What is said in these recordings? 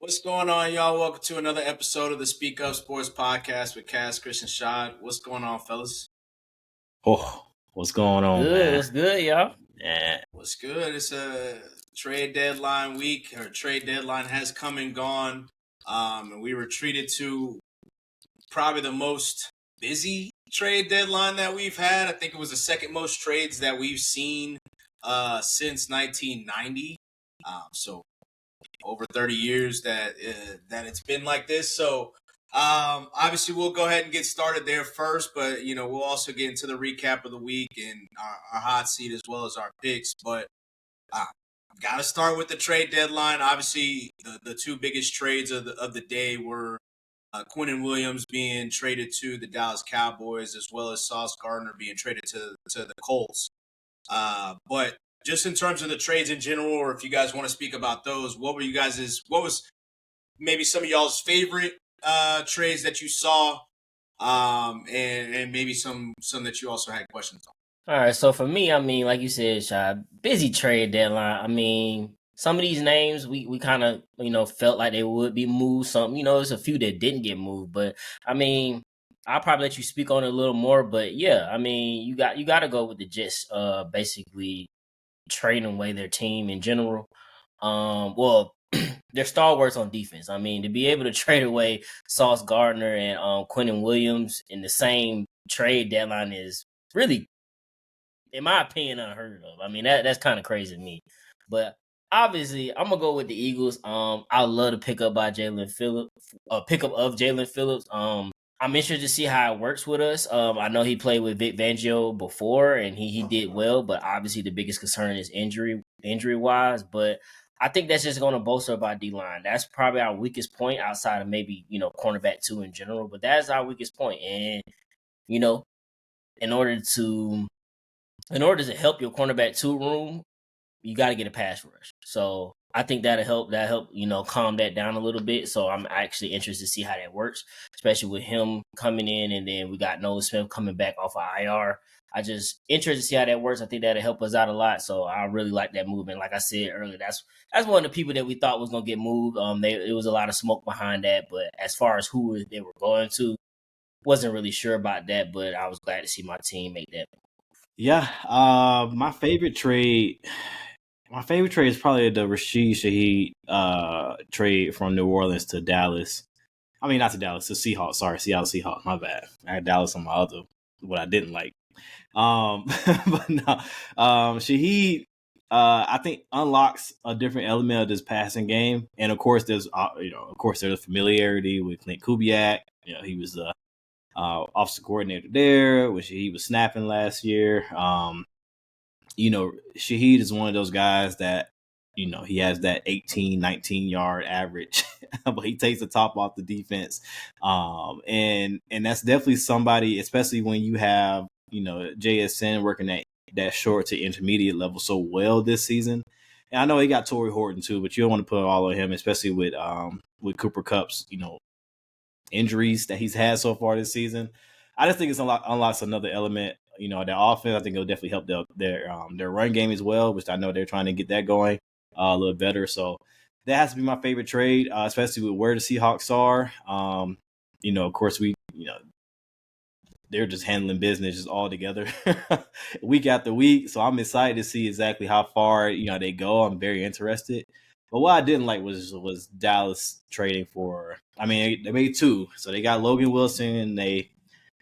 What's going on, y'all? Welcome to another episode of the Speak Up Sports Podcast with Cass, Chris, and Shad. What's going on, fellas? Oh, what's going on, man? What's good, y'all? Yeah. What's good? It's a trade deadline week. Our trade deadline has come and gone. And we were treated to probably the most busy trade deadline that we've had. I think it was the second most trades that we've seen since 1990. So over 30 years that it's been like this. So obviously we'll go ahead and get started there first, but we'll also get into the recap of the week and our hot seat as well as our picks. But got to start with the trade deadline. Obviously, the two biggest trades of the day were Quinnen Williams being traded to the Dallas Cowboys, as well as Sauce Gardner being traded to the Colts. But just in terms of the trades in general, or if you guys want to speak about those, what was maybe some of y'all's favorite trades that you saw, and maybe some that you also had questions on. All right, so for me, like you said, Shy, busy trade deadline. Some of these names we kind of felt like they would be moved. Some there's a few that didn't get moved, but I'll probably let you speak on it a little more. But yeah, you got to go with the Jets. Basically trading away their team in general. Well, they're stalwarts on defense. To be able to trade away Sauce Gardner and Quinnen Williams in the same trade deadline is really, in my opinion, unheard of. That's kind of crazy to me. But obviously, I'm gonna go with the Eagles. I love to pick up of Jalen Phillips. I'm interested to see how it works with us. I know he played with Vic Fangio before, and he did well. But obviously, the biggest concern is injury wise. But I think that's just going to bolster up our D line. That's probably our weakest point outside of maybe cornerback 2 in general. But that's our weakest point. And in order to help your cornerback 2 room, you got to get a pass rush. So I think that'll help, calm that down a little bit. So I'm actually interested to see how that works, especially with him coming in, and then we got Noah Smith coming back off of IR. I just interested to see how that works. I think that'll help us out a lot. So I really like that movement. Like I said earlier, that's one of the people that we thought was gonna get moved. It was a lot of smoke behind that, but as far as who they were going to, wasn't really sure about that. But I was glad to see my team make that. Yeah. My favorite trade is probably the Rashid Shaheed trade from New Orleans to Dallas. Not to Dallas, to Seahawks. Sorry, Seattle Seahawks. My bad. I had Dallas on my other, what I didn't like. But no, Shaheed, I think unlocks a different element of this passing game, and of course, there's familiarity with Clint Kubiak. He was the offensive coordinator there, which he was snapping last year. Shaheed is one of those guys that, he has that 18, 19 yard average, but he takes the top off the defense. And that's definitely somebody, especially when you have, JSN working that short to intermediate level so well this season. And I know he got Torrey Horton too, but you don't want to put it all on him, especially with Cooper Kupp's, injuries that he's had so far this season. I just think it's unlocks another element, their offense. I think it'll definitely help their run game as well, which I know they're trying to get that going a little better. So that has to be my favorite trade, especially with where the Seahawks are. Of course, they're just handling business just all together week after week. So I'm excited to see exactly how far they go. I'm very interested. But what I didn't like was Dallas trading for. They made 2, so they got Logan Wilson and they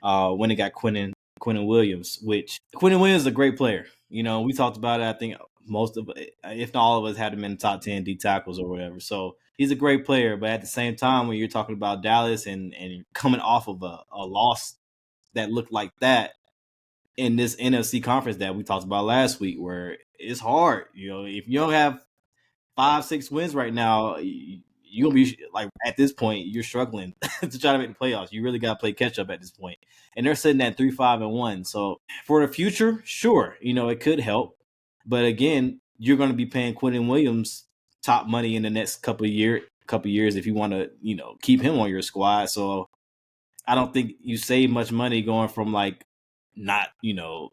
when they got Quinnen Williams, which Quinnen Williams is a great player. We talked about it. I think most of, if not all of us, had him in the top 10 D tackles or whatever. So he's a great player. But at the same time, when you're talking about Dallas and coming off of a loss that looked like that in this NFC conference that we talked about last week, where it's hard. If you don't have 5-6 wins right now, you're gonna be like, at this point, you're struggling to try to make the playoffs. You really got to play catch up at this point. And they're sitting at 3-5-1. So for the future, sure, it could help. But again, you're going to be paying Quinnen Williams top money in the next couple of years if you want to, keep him on your squad. So I don't think you save much money going from like not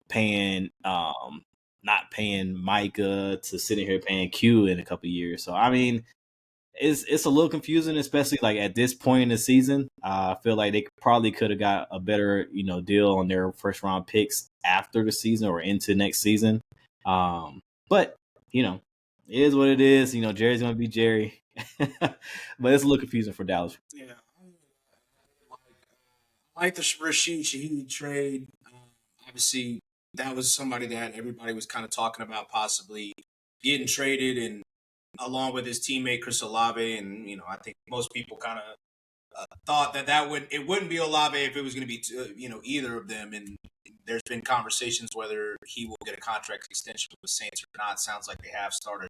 paying Micah to sitting here paying Q in a couple of years. So it's a little confusing, especially like at this point in the season. I feel like they probably could have got a better deal on their first round picks after the season or into next season. But it is what it is. Jerry's gonna be Jerry, but it's a little confusing for Dallas. Yeah, like the Rashid Shaheed trade. Obviously, that was somebody that everybody was kind of talking about possibly getting traded, and along with his teammate Chris Olave, and I think most people kind of thought that wouldn't be Olave if it was going to be either of them. And there's been conversations whether he will get a contract extension with the Saints or not. Sounds like they have started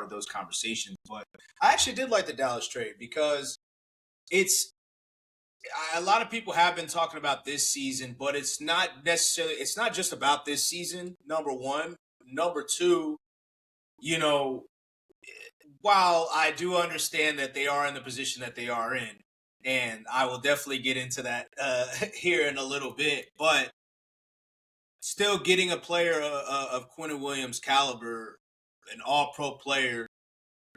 those conversations. But I actually did like the Dallas trade because it's a lot of people have been talking about this season, but it's not just about this season. Number one, number two, you know, while I do understand that they are in the position that they are in, and I will definitely get into that here in a little bit, but still getting a player of Quentin Williams' caliber, an all-pro player,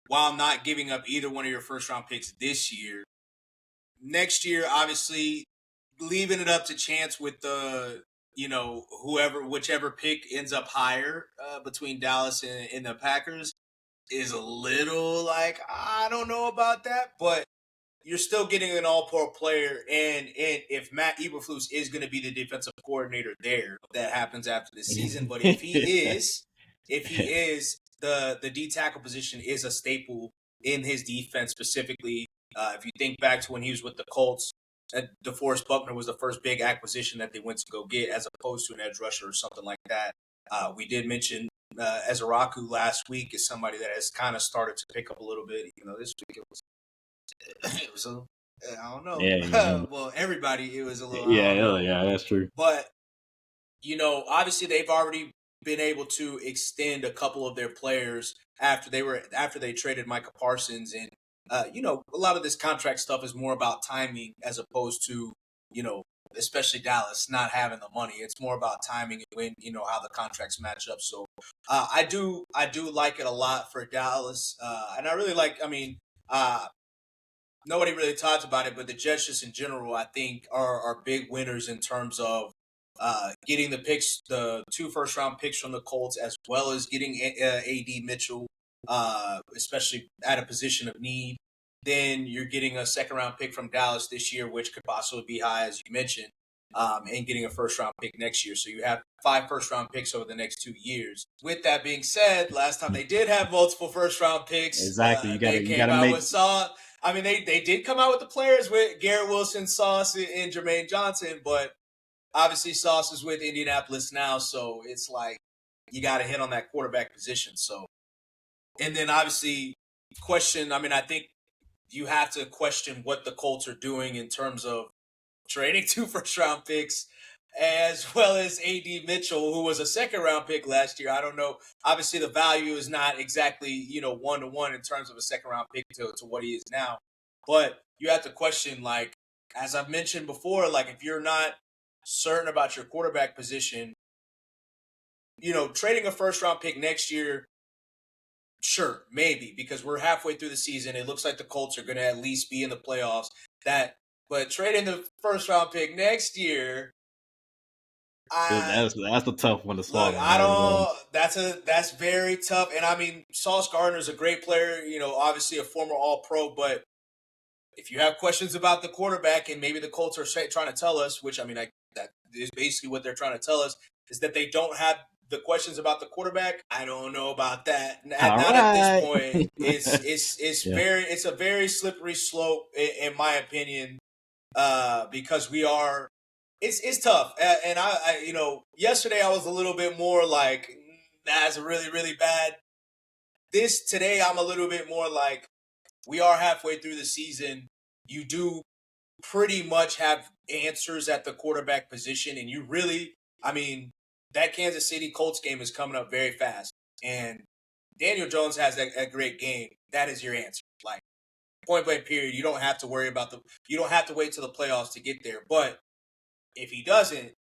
while not giving up either one of your first-round picks this year. Next year, obviously, leaving it up to chance with the whichever pick ends up higher between Dallas and the Packers is a little like, I don't know about that, but you're still getting an all-pro player, and if Matt Eberflus is going to be the defensive coordinator there, that happens after the season. But if he is, the D tackle position is a staple in his defense specifically. If you think back to when he was with the Colts, DeForest Buckner was the first big acquisition that they went to go get, as opposed to an edge rusher or something like that. We did mention Ezaraku last week is somebody that has kind of started to pick up a little bit. This week it was I don't know. Yeah, well, everybody, it was a little. yeah, that's true. But obviously they've already been able to extend a couple of their players after they traded Micah Parsons, and a lot of this contract stuff is more about timing as opposed to especially Dallas not having the money. It's more about timing and when how the contracts match up. So I do like it a lot for Dallas, and I really like. I mean. Nobody really talked about it, but the Jets just in general, I think, are big winners in terms of getting the 2 first-round picks from the Colts, as well as getting A.D. Mitchell, especially at a position of need. Then you're getting a second-round pick from Dallas this year, which could possibly be high, as you mentioned, and getting a first-round pick next year. So you have 5 first-round picks over the next 2 years. With that being said, last time they did have multiple first-round picks. Exactly. You got to make. I mean, they did come out with the players with Garrett Wilson, Sauce, and Jermaine Johnson, but obviously Sauce is with Indianapolis now, so it's like you got to hit on that quarterback position. So, and then obviously I think you have to question what the Colts are doing in terms of trading 2 first-round picks, as well as A.D. Mitchell, who was a second-round pick last year. I don't know. Obviously, the value is not exactly, 1-to-1 in terms of a second-round pick to what he is now. But you have to question, like, as I've mentioned before, like, if you're not certain about your quarterback position, trading a first-round pick next year, sure, maybe, because we're halfway through the season. It looks like the Colts are going to at least be in the playoffs. But trading the first-round pick next year, that's a tough one to swallow. Look, that's very tough. And I mean, Sauce Gardner's a great player, obviously a former All-Pro, but if you have questions about the quarterback, and maybe the Colts are trying to tell us, which I mean, that is basically what they're trying to tell us, is that they don't have the questions about the quarterback. I don't know about that. At this point, it's a very slippery slope in my opinion, because it's tough. And I yesterday I was a little bit more like, that's really, really bad. Today I'm a little bit more like, we are halfway through the season. You do pretty much have answers at the quarterback position, and that Kansas City Colts game is coming up very fast. And Daniel Jones has a great game. That is your answer. Like, point blank period. You don't have to worry about you don't have to wait till the playoffs to get there. But if he doesn't,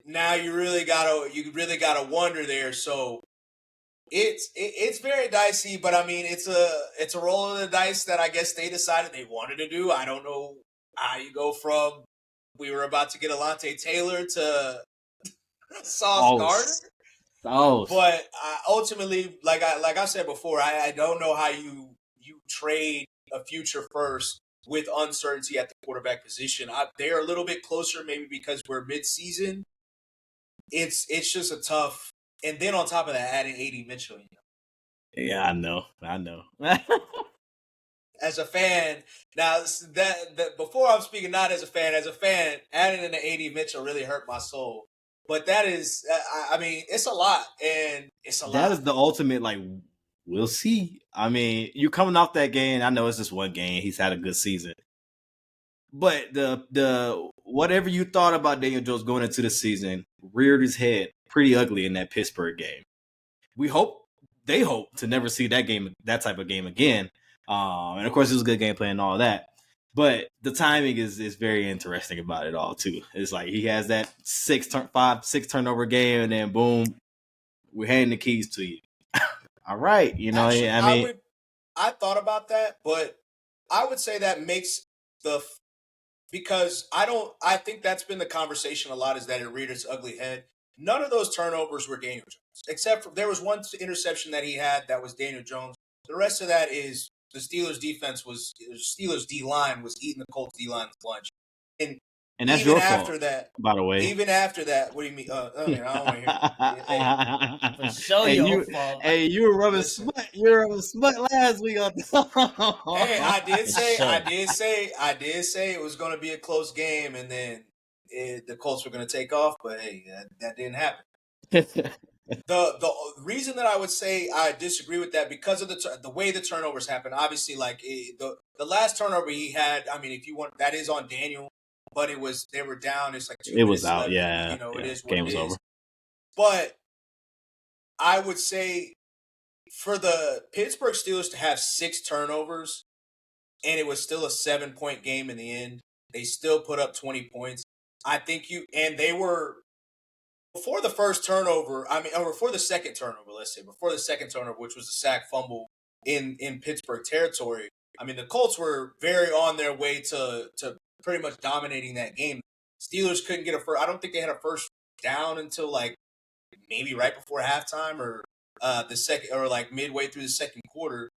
now you really gotta wonder there. So It's very dicey, but I mean it's a roll of the dice that I guess they decided they wanted to do. I don't know how you go from we were about to get Alante Taylor to Sauce Gardner, but ultimately, like I said before, I don't know how you trade a future first with uncertainty at the quarterback position. They are a little bit closer, maybe because we're mid-season. It's just a tough, and then on top of that, adding A.D. Mitchell. Yeah, I know. As a fan, now that before I'm speaking, not as a fan, adding in the A.D. Mitchell really hurt my soul. But that is, I mean, it's a lot, and it's a lot. That is the ultimate. Like, we'll see. I mean, you're coming off that game. I know it's just one game. He's had a good season, but the whatever you thought about Daniel Jones going into the season reared his head pretty ugly in that Pittsburgh game. They hope to never see that type of game again. And of course, it was a good game plan and all that. But the timing is very interesting about it all too. It's like he has that 6 turnover game, and then boom, we're handing the keys to you. All right, Actually, I thought about that, but I would say that makes because I think that's been the conversation a lot, is that it reared its ugly head. None of those turnovers were Daniel Jones, except for there was one interception that he had that was Daniel Jones. The rest of that is the Steelers D line was eating the Colts D line's lunch. And that's even your after fault, that, by the way. Even after that, what do you mean? I mean, I don't want to hear. For sure, your fault. Hey, you were rubbing smut. You were rubbing smut last week on. Hey, I did say it was going to be a close game, and then the Colts were going to take off. But hey, that didn't happen. The reason that I would say I disagree with that, because of the way the turnovers happen. Obviously, like the last turnover he had. I mean, if you want, that is on Daniel. But they were down. It's like 2 minutes. It was out, left. yeah. It is what game it was is. over. But I would say for the Pittsburgh Steelers to have 6 turnovers, and it was still a 7-point game in the end, they still put up 20 points. I think they were before the first turnover. I mean, or before the second turnover. Let's say before the second turnover, which was a sack fumble in Pittsburgh territory. I mean, the Colts were very on their way to pretty much dominating that game. Steelers couldn't get I don't think they had a first down until like maybe right before halftime or the second, or like midway through the second quarter.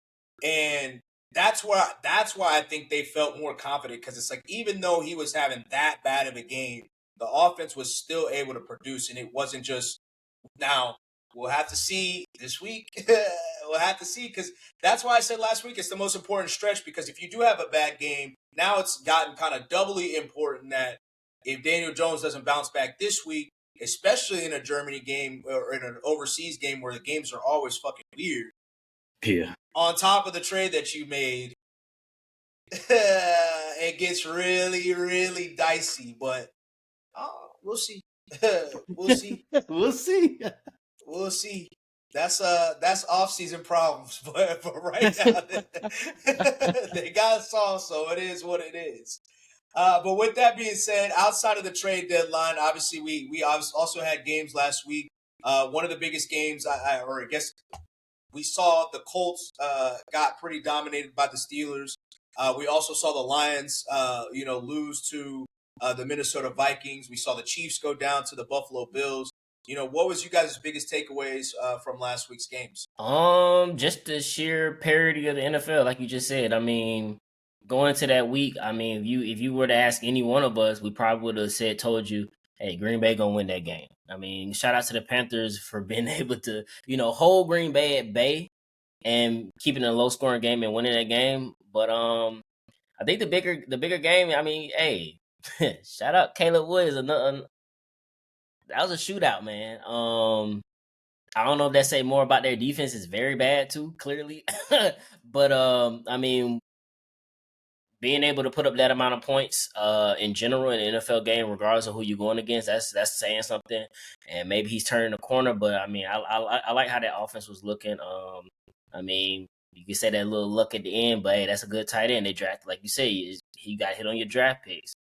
And that's why I think they felt more confident, because it's like, even though he was having that bad of a game, the offense was still able to produce, and it wasn't just now. We'll have to see this week. We'll have to see, because that's why I said last week it's the most important stretch, because if you do have a bad game, now it's gotten kind of doubly important that if Daniel Jones doesn't bounce back this week, especially in a Germany game or in an overseas game where the games are always fucking weird. Yeah. On top of the trade that you made, it gets really, really dicey, but we'll see. We'll see. We'll see. We'll see. That's off-season problems, but right now they got solved, so it is what it is. But with that being said, outside of the trade deadline, obviously we also had games last week. One of the biggest games, I guess, we saw the Colts got pretty dominated by the Steelers. We also saw the Lions, lose to the Minnesota Vikings. We saw the Chiefs go down to the Buffalo Bills. What was you guys' biggest takeaways from last week's games? Just the sheer parity of the NFL, like you just said. I mean, going into that week, I mean, if you were to ask any one of us, we probably would have told you, hey, Green Bay gonna win that game. I mean, shout out to the Panthers for being able to, hold Green Bay at bay and keeping a low scoring game and winning that game. But I think the bigger game, I mean, hey, shout out Caleb Williams. That was a shootout, man. I don't know if that say more about their defense. Is very bad too, clearly. But I mean, being able to put up that amount of points in general in an NFL game, regardless of who you're going against, that's saying something. And maybe he's turning the corner. But I mean, I like how that offense was looking. I mean, you can say that little luck at the end, but hey, that's a good tight end they drafted. Like you say, he got hit on your draft picks.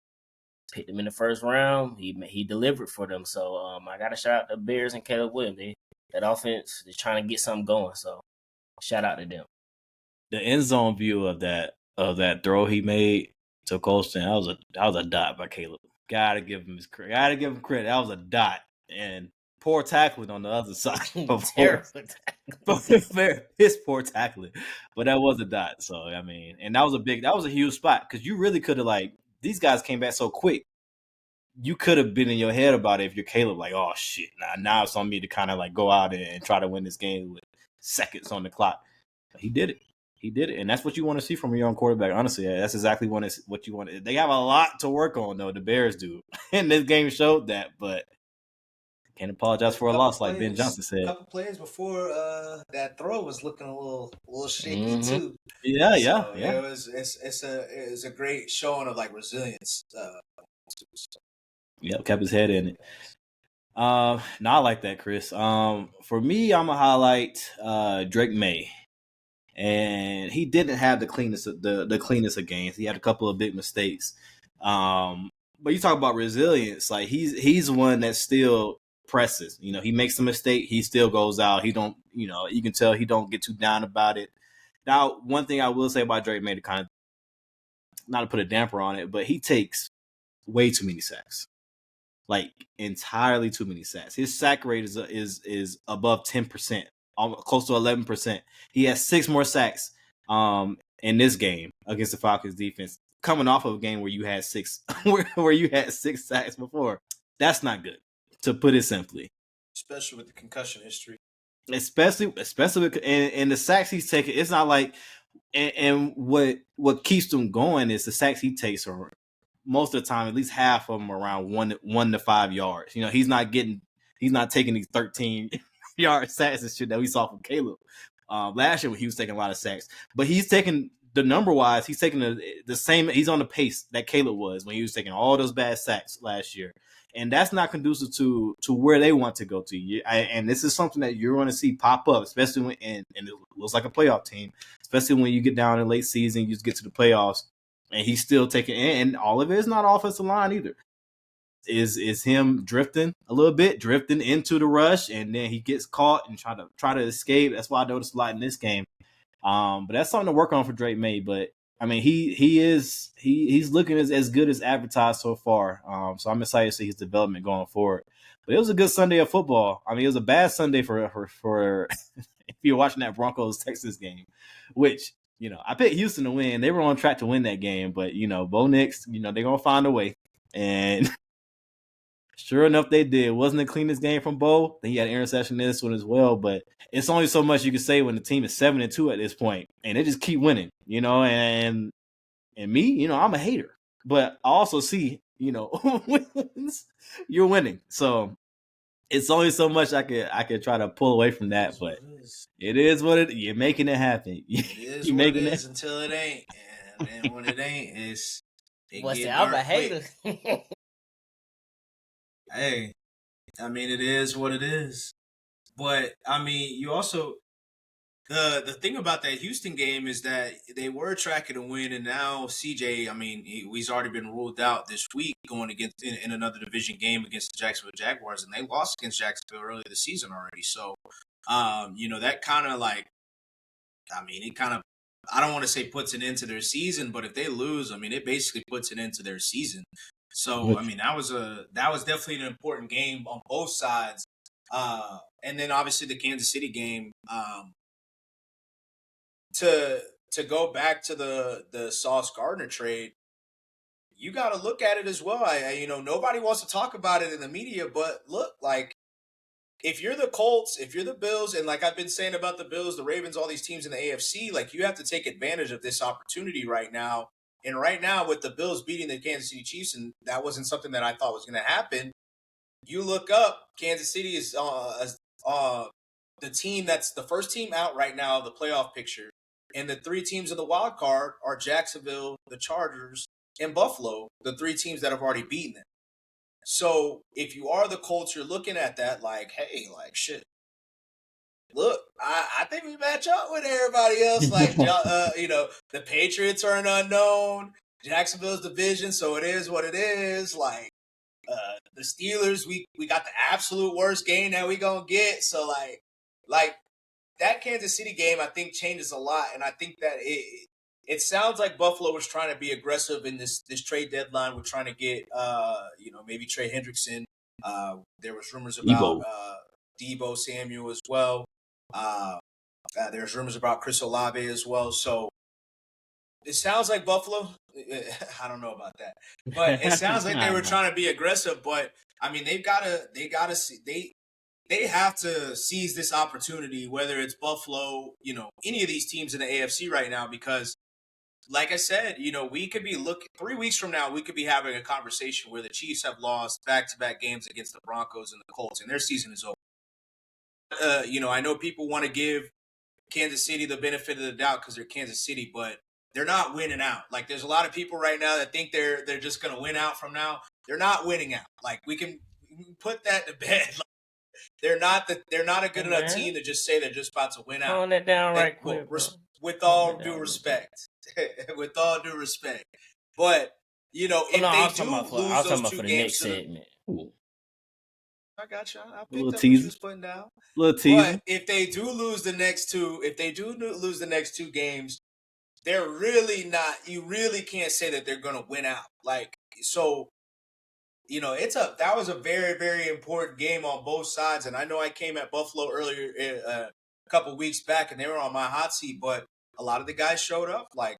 Picked him in the first round. He delivered for them. So I got to shout out the Bears and Caleb Williams. That offense is trying to get something going. So shout out to them. The end zone view of that throw he made to Colston, that was a dot by Caleb. Gotta give him credit. That was a dot. And poor tackling on the other side. Terrible tackling. His poor tackling. But that was a dot. So I mean, and that was a huge spot because you really could have these guys came back so quick. You could have been in your head about it if you're Caleb, like, oh shit, now it's on me to kind of go out and try to win this game with seconds on the clock. But he did it, and that's what you want to see from a young quarterback. Honestly, that's exactly what you want. They have a lot to work on, though. The Bears do, and this game showed that. But can't apologize for a loss, like Ben Johnson said. A couple plays before that throw was looking a little shaky too. Yeah. It was a great showing of resilience. Yep, kept his head in it. No, I like that, Chris. For me, I'm gonna highlight Drake May. And he didn't have the cleanest of games. He had a couple of big mistakes. But you talk about resilience, he's one that still presses. He makes a mistake, he still goes out. He don't, you can tell he don't get too down about it. Now, one thing I will say about Drake May, to kind of not to put a damper on it, but he takes way too many sacks. Entirely too many sacks. His sack rate is above 10%. Close to 11%. He has 6 more sacks in this game against the Falcons defense, coming off of a game where you had 6 where you had 6 sacks before. That's not good, to put it simply. Especially with the concussion history. Especially with and the sacks he's taking. It's not and what keeps them going is the sacks he takes are most of the time, at least half of them, around 1 to 5 yards. He's not taking these 13-yard sacks and shit that we saw from Caleb last year when he was taking a lot of sacks. But he's taking, the number-wise, he's taking the same, he's on the pace that Caleb was when he was taking all those bad sacks last year. And that's not conducive to where they want to go to. And this is something that you're going to see pop up, especially when, and it looks like a playoff team, especially when you get down in late season, you just get to the playoffs, and he's still taking, and all of it is not offensive line either. Is him drifting a little bit, drifting into the rush, and then he gets caught and try to escape. That's why I noticed a lot in this game. But that's something to work on for Drake May. But I mean, he's looking as good as advertised so far. So I'm excited to see his development going forward. But it was a good Sunday of football. I mean, it was a bad Sunday for if you're watching that Broncos Texas game, which, I picked Houston to win. They were on track to win that game, but Bo Nix, they're gonna find a way. And sure enough, they did. It wasn't the cleanest game from Bo. Then he had an interception in this one as well. But it's only so much you can say when the team is 7-2 at this point, and they just keep winning. And me, I'm a hater, but I also see, wins, you're winning. So it's only so much I could try to pull away from that. But it is what it. You're making it happen. It is what it is until it ain't, and when it ain't, I'm a hater. Hey, I mean, it is what it is. But I mean, you also the thing about that Houston game is that they were tracking to win, and now CJ, I mean, he's already been ruled out this week going against in another division game against the Jacksonville Jaguars, and they lost against Jacksonville earlier this season already. So, that kind of it kind of, I don't want to say puts an end to their season, but if they lose, I mean, it basically puts an end to their season. So, I mean, that was definitely an important game on both sides. And then obviously the Kansas City game, to go back to the Sauce Gardner trade, you got to look at it as well. Nobody wants to talk about it in the media, but look, if you're the Colts, if you're the Bills, and like I've been saying about the Bills, the Ravens, all these teams in the AFC, you have to take advantage of this opportunity right now. And right now, with the Bills beating the Kansas City Chiefs, and that wasn't something that I thought was going to happen, you look up, Kansas City is the team that's the first team out right now of the playoff picture. And the 3 teams in the wild card are Jacksonville, the Chargers, and Buffalo, the 3 teams that have already beaten them. So if you are the Colts, you're looking at that hey, shit. Look, I think we match up with everybody else. The Patriots are an unknown. Jacksonville's division, so it is what it is. The Steelers, we got the absolute worst game that we gonna get. So like that Kansas City game, I think changes a lot, and I think that it sounds like Buffalo was trying to be aggressive in this trade deadline. We're trying to get maybe Trey Hendrickson. There was rumors about Debo Samuel as well. There's rumors about Chris Olave as well. So it sounds like Buffalo. I don't know about that, but it sounds like they were trying to be aggressive. But I mean, they gotta see they have to seize this opportunity, whether it's Buffalo, any of these teams in the AFC right now, because like I said, we could be 3 weeks from now, we could be having a conversation where the Chiefs have lost back-to-back games against the Broncos and the Colts, and their season is over. I know people want to give Kansas City the benefit of the doubt because they're Kansas City, but they're not winning out. Like, there's a lot of people right now that think they're just going to win out from now. They're not winning out. Like, we can put that to bed. Like, they're not a good enough team to just say they're just about to win out. Calm that down right quick. With all due respect. With all due respect. But, if they do lose those 2 games, I got you. I picked up what you was putting down. Little teaser. But if they do lose the next 2 games, they're really not. You really can't say that they're going to win out. Like, so, that was a very, very important game on both sides. And I know I came at Buffalo earlier a couple weeks back, and they were on my hot seat, but a lot of the guys showed up. Like,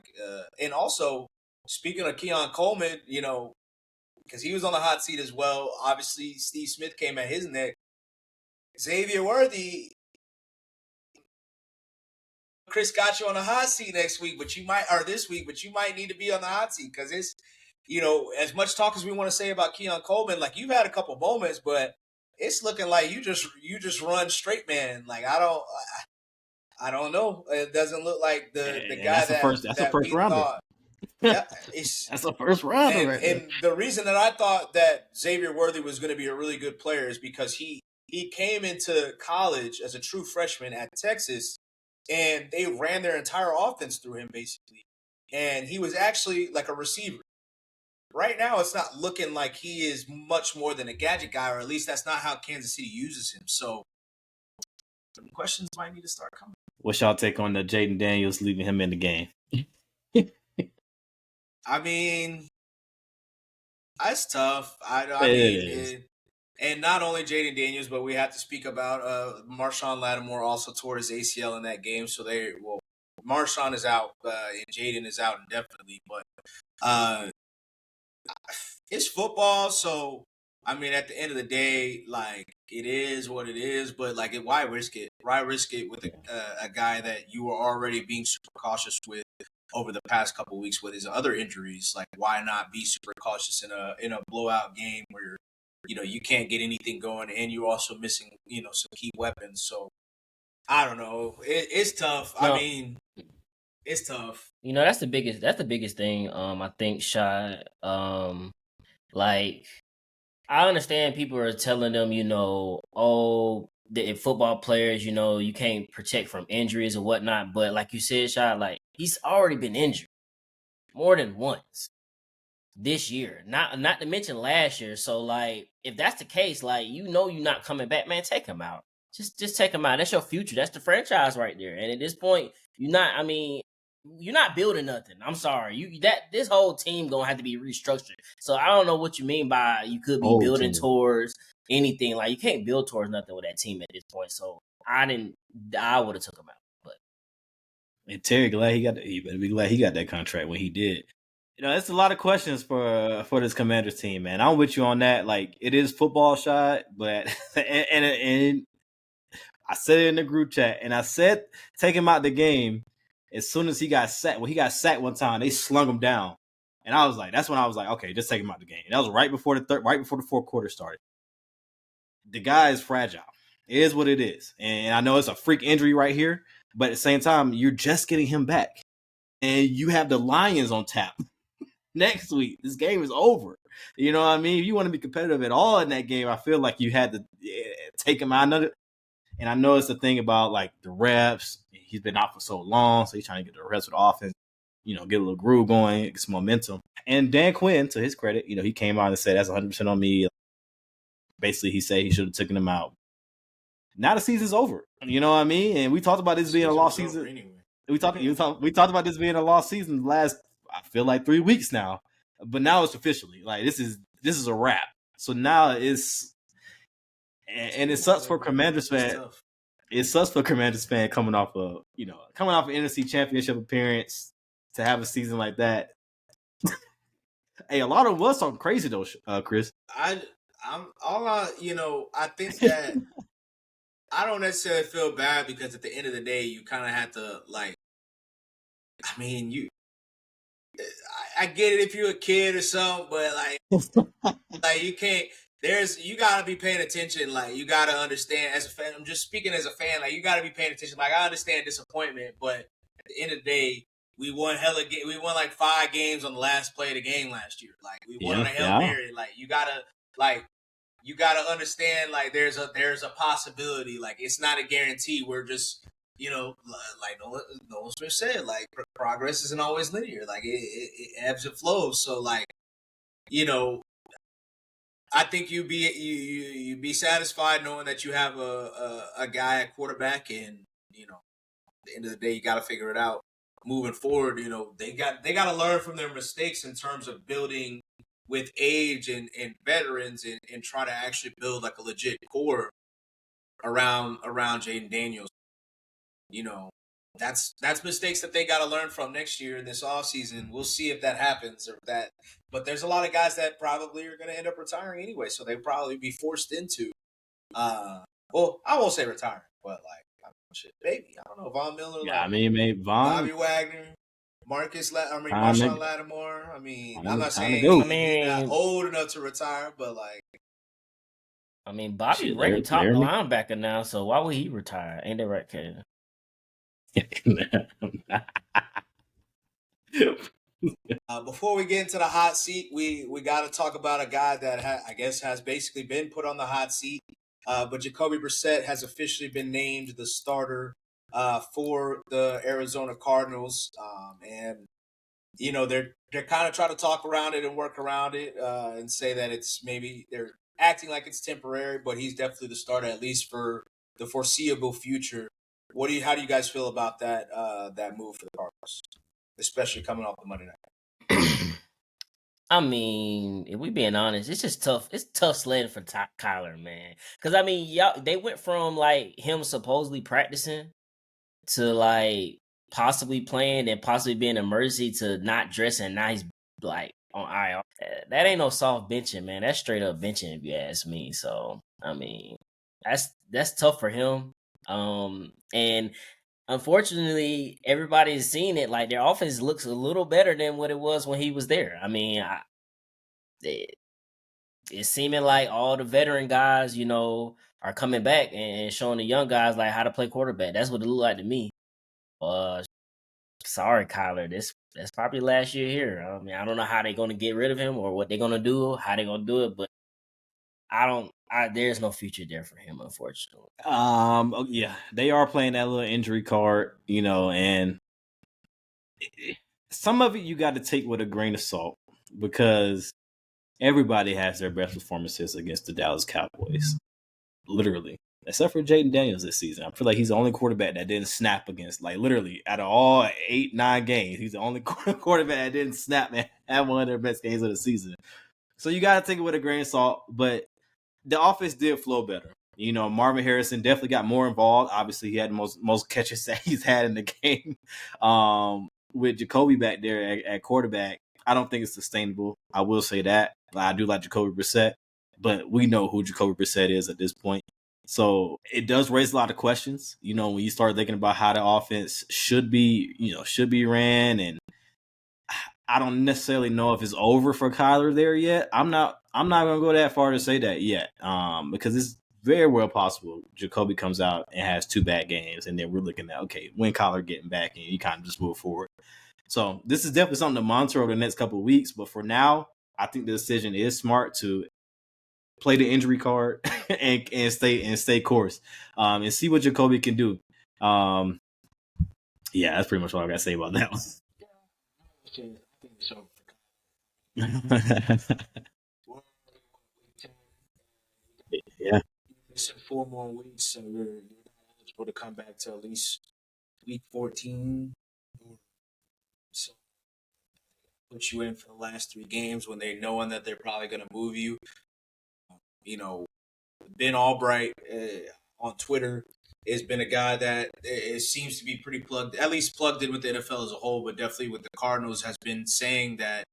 and also speaking of Keon Coleman, because he was on the hot seat as well. Obviously, Steve Smith came at his neck. Xavier Worthy, Chris got you on the hot seat this week, but you might need to be on the hot seat because it's, as much talk as we want to say about Keon Coleman, like, you've had a couple moments, but it's looking like you just run straight, man. Like, I don't know. It doesn't look like the guy that's the first rounder. Yeah, that's a first rounder. And the reason that I thought that Xavier Worthy was going to be a really good player is because he came into college as a true freshman at Texas, and they ran their entire offense through him, basically. And he was actually like a receiver. Right now, it's not looking like he is much more than a gadget guy, or at least that's not how Kansas City uses him. So some questions might need to start coming. What's y'all take on the Jaden Daniels leaving him in the game? I mean, that's tough. And not only Jaden Daniels, but we have to speak about Marshawn Lattimore also tore his ACL in that game. So Marshawn is out and Jaden is out indefinitely. But it's football, so I mean, at the end of the day, like, it is what it is. But like, why risk it? Why risk it with a guy that you were already being super cautious with over the past couple of weeks with his other injuries? Like, why not be super cautious in a blowout game where you can't get anything going and you're also missing some key weapons? So I don't know. It's tough. No. I mean, it's tough. That's the biggest thing. I think, Shad. Like, I understand people are telling them, if football players, you can't protect from injuries or whatnot. But like you said, Shad, like, he's already been injured more than once this year. Not to mention last year. So, like, if that's the case, like, you're not coming back, man, take him out. Just take him out. That's your future. That's the franchise right there. And at this point, you're not building nothing. I'm sorry. This whole team gonna have to be restructured. So I don't know what you mean by you could be building towards anything. Like, you can't build towards nothing with that team at this point. So I would have took him out. But and Terry, he better be glad he got that contract when he did. It's a lot of questions for this Commanders team, man. I'm with you on that. Like, it is football, shot, but and I said it in the group chat, and I said take him out the game. As soon as he got sacked, when he got sacked one time, they slung him down, and I was like, that's when I was like, okay, just take him out the game. And that was right before the fourth quarter started. The guy is fragile. It is what it is, and I know it's a freak injury right here, but at the same time, you're just getting him back, and you have the Lions on tap next week. This game is over. You know what I mean? If you want to be competitive at all in that game, I feel like you had to take him out. And I know it's the thing about, like, the reps. He's been out for so long, so he's trying to get the reps with the offense, get a little groove going, get some momentum. And Dan Quinn, to his credit, he came out and said, that's 100% on me. basically he said he should have taken him out. Now the season's over. You know what I mean? And we talked about this being a lost season. Anyway. We talked about this being a lost season the last, I feel like, 3 weeks now. But now it's officially like this is a wrap. So now it's and it sucks for Commanders fan. It sucks for Commanders fan coming off an NFC Championship appearance to have a season like that. Hey, a lot of us are crazy though, Chris. I think that I don't necessarily feel bad because at the end of the day, you kind of have to I get it if you're a kid or something, but you can't. You gotta be paying attention. Like you gotta understand as a fan. I'm just speaking as a fan. Like you gotta be paying attention. Like I understand disappointment, but at the end of the day, we won we won like 5 games on the last play of the game last year. Like we won on a Hail Mary. Like you gotta understand. Like there's a possibility. Like it's not a guarantee. We're just like Nolan Smith said, like progress isn't always linear. Like it ebbs and flows. So like I think you'd be satisfied knowing that you have a guy at quarterback, and at the end of the day, you got to figure it out moving forward. They got to learn from their mistakes in terms of building with age and veterans, and try to actually build like a legit core around Jaden Daniels. That's mistakes that they got to learn from next year in this offseason. We'll see if that happens or that. But there's a lot of guys that probably are going to end up retiring anyway, so they'll probably be forced into. Well, I won't say retiring, but maybe I don't know. Von Miller, maybe Von, Bobby Wagner, Marshawn Lattimore. I'm not saying he's not old enough to retire, but Bobby ranked top linebacker now, so why would he retire? Ain't that right, Kevin? Before we get into the hot seat, we got to talk about a guy that I guess has basically been put on the hot seat. But Jacoby Brissett has officially been named the starter for the Arizona Cardinals, and they're kind of trying to talk around it and work around it and say that it's maybe they're acting like it's temporary, but he's definitely the starter at least for the foreseeable future. How do you guys feel about that move for the Cardinals, especially coming off the Monday night? If we being honest, it's just tough. It's tough sledding for Kyler, man. Because they went from like him supposedly practicing to possibly playing and possibly being an emergency to not dressing. Now he's on IR. That ain't no soft benching, man. That's straight up benching, if you ask me. So that's tough for him. And unfortunately, everybody's seen it. Like their offense looks a little better than what it was when he was there. It's seeming like all the veteran guys, are coming back and showing the young guys like how to play quarterback. That's what it looked like to me. Sorry, Kyler. That's probably last year here. I don't know how they're going to get rid of him or what they're going to do, how they're going to do it, but there's no future there for him, unfortunately. Yeah, they are playing that little injury card, and some of it you got to take with a grain of salt because everybody has their best performances against the Dallas Cowboys, literally, except for Jaden Daniels this season. I feel like he's the only quarterback that didn't snap against, literally, out of all 8-9 games, he's the only quarterback that didn't snap and have one of their best games of the season. So you got to take it with a grain of salt, but the offense did flow better. Marvin Harrison definitely got more involved. Obviously, he had the most catches that he's had in the game. With Jacoby back there at quarterback, I don't think it's sustainable. I will say that. I do like Jacoby Brissett, but we know who Jacoby Brissett is at this point. So it does raise a lot of questions. When you start thinking about how the offense should be ran, and I don't necessarily know if it's over for Kyler there yet. I'm not gonna go that far to say that yet, because it's very well possible Jacoby comes out and has 2 bad games, and then we're looking at when Kyler getting back, and you kind of just move forward. So this is definitely something to monitor over the next couple of weeks. But for now, I think the decision is smart to play the injury card and stay course, and see what Jacoby can do. Yeah, that's pretty much all I got to say about that one. missing 4 more weeks, so you're not eligible to come back to at least week 14. So put you in for the last 3 games when they knowing that they're probably going to move you. You know, Ben Albright on Twitter has been a guy that it seems to be pretty at least plugged in with the NFL as a whole, but definitely with the Cardinals, has been saying that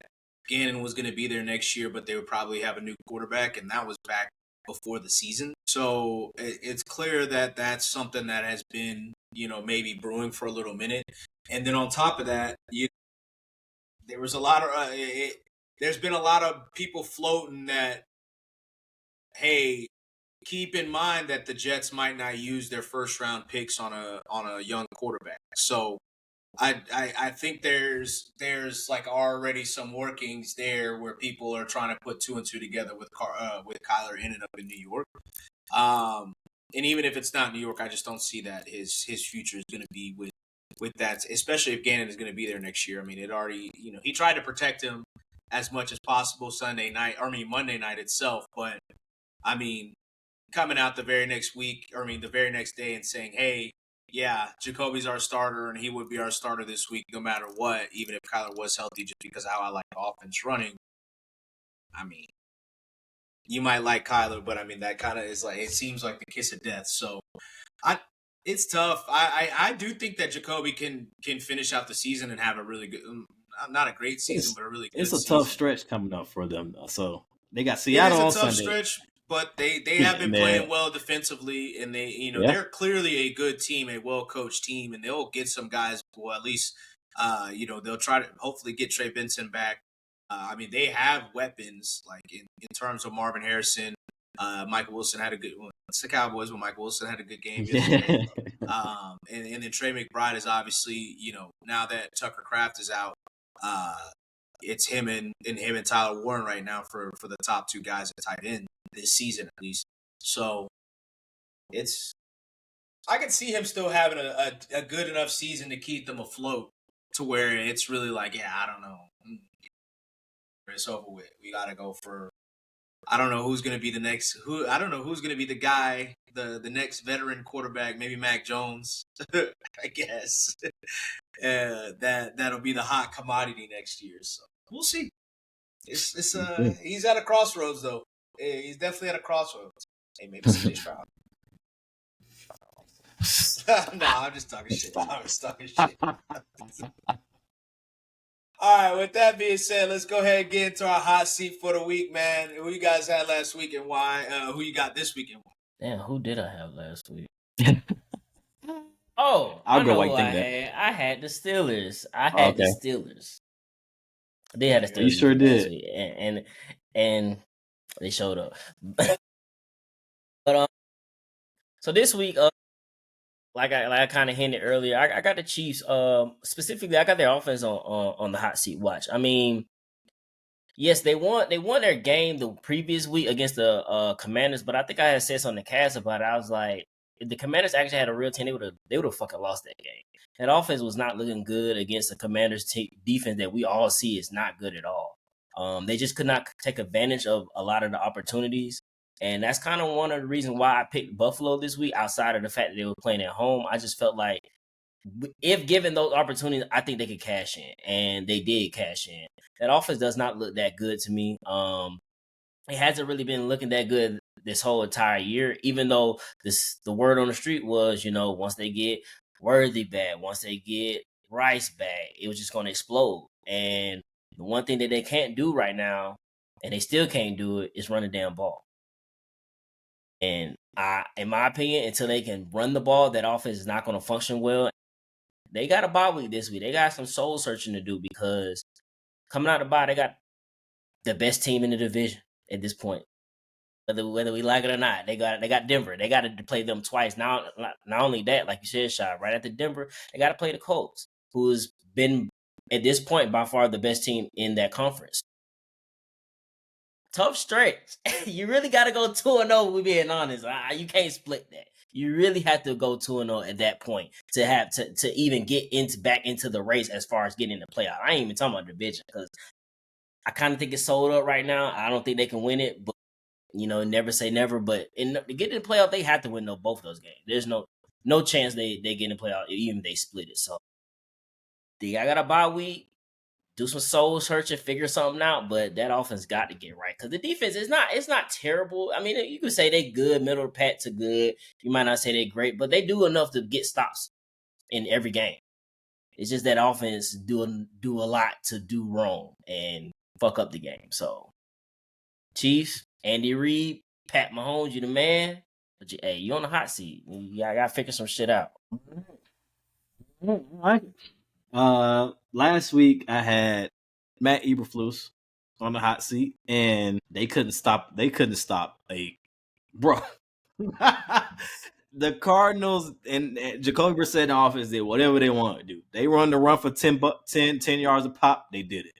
Gannon was going to be there next year, but they would probably have a new quarterback, and that was back before the season. So it's clear that that's something that has been, maybe brewing for a little minute. And then on top of that, there was a lot of there's been a lot of people floating that, hey, keep in mind that the Jets might not use their first round picks on a young quarterback. So I think there's like already some workings there where people are trying to put 2 and 2 together with Kyler ending up in New York. And even if it's not New York, I just don't see that his future is going to be with that, especially if Gannon is going to be there next year. I mean, it already, he tried to protect him as much as possible Monday night itself, but I mean, coming out the very next day and saying, hey, yeah, Jacoby's our starter and he would be our starter this week no matter what, even if Kyler was healthy, just because of how I like the offense running. I mean, you might like Kyler, but I mean, that kind of is like, it seems like the kiss of death. So it's tough. I do think that Jacoby can finish out the season and have a really good, not a great season, but a really good season. It's a tough stretch coming up for them. So they got Seattle on Sunday. It's a tough stretch. But they have been playing well defensively, and they're clearly a good team, a well-coached team, and they'll get some guys, well, at least, they'll try to hopefully get Trey Benson back. I mean, they have weapons, like in terms of Marvin Harrison. Michael Wilson had a good one. It's the Cowboys, but Michael Wilson had a good game yesterday. And then Trey McBride is obviously, now that Tucker Kraft is out, it's him and Tyler Warren right now for the top 2 guys at tight end this season at least. So I can see him still having a good enough season to keep them afloat to where it's really like, yeah, I don't know. It's over with. We got to go for, I don't know who's going to be the next, I don't know who's going to be the guy, the next veteran quarterback, maybe Mac Jones, I guess. That'll be the hot commodity next year. So we'll see. He's at a crossroads though. He's definitely at a crossroads. Hey, maybe CJ Stroud. No, I'm just talking shit. All right, with that being said, let's go ahead and get into our hot seat for the week, man. Who you guys had last week and why? Who you got this week and why? Damn, who did I have last week? Oh, I'll go know like who that. I had the Steelers. The Steelers. They had the Steelers. You sure did. And they showed up. But so this week, like I kind of hinted earlier, I got the Chiefs. Specifically, I got their offense on the hot seat watch. I mean, yes, they won their game the previous week against the Commanders, but I think I had said something to Cass about it. I was like, if the Commanders actually had a real team, they would have fucking lost that game. That offense was not looking good against the Commanders defense that we all see is not good at all. They just could not take advantage of a lot of the opportunities. And that's kind of one of the reasons why I picked Buffalo this week, outside of the fact that they were playing at home. I just felt like if given those opportunities, I think they could cash in. And they did cash in. That offense does not look that good to me. It hasn't really been looking that good this whole entire year, even though the word on the street was, once they get Worthy back, once they get Rice back, it was just going to explode. And the one thing that they can't do right now, and they still can't do it, is run the damn ball. And in my opinion, until they can run the ball, that offense is not going to function well. They got a bye week this week. They got some soul searching to do, because coming out of the bye, they got the best team in the division at this point. Whether we like it or not, they got Denver. They got to play them twice. Now, not only that, like you said, Shai, right after Denver, they got to play the Colts, who's been at this point by far the best team in that conference. Tough stretch. You really got to go 2-0. We being honest. You can't split that. You really have to go 2-0 at that point to even get back into the race as far as getting in the playoff. I ain't even talking about the division, because I kind of think it's sold up right now. I don't think they can win it, but Never say never. But to get in the playoff, they have to win both of those games. There's no chance they get in the playoff even if they split it. So I got a bye week. Do some soul searching, figure something out, but that offense got to get right because the defense is not terrible. I mean, you could say they good, middle of the pack to good. You might not say they're great, but they do enough to get stops in every game. It's just that offense do a lot to do wrong and fuck up the game. So, Chiefs, Andy Reid, Pat Mahomes, you the man. But you on the hot seat. You gotta figure some shit out. I like it. Last week I had Matt Eberflus on the hot seat, and they couldn't stop. Bro. The Cardinals and Jacoby Brissett in the offense did whatever they wanted to do. They run the run for 10 yards a pop. They did it.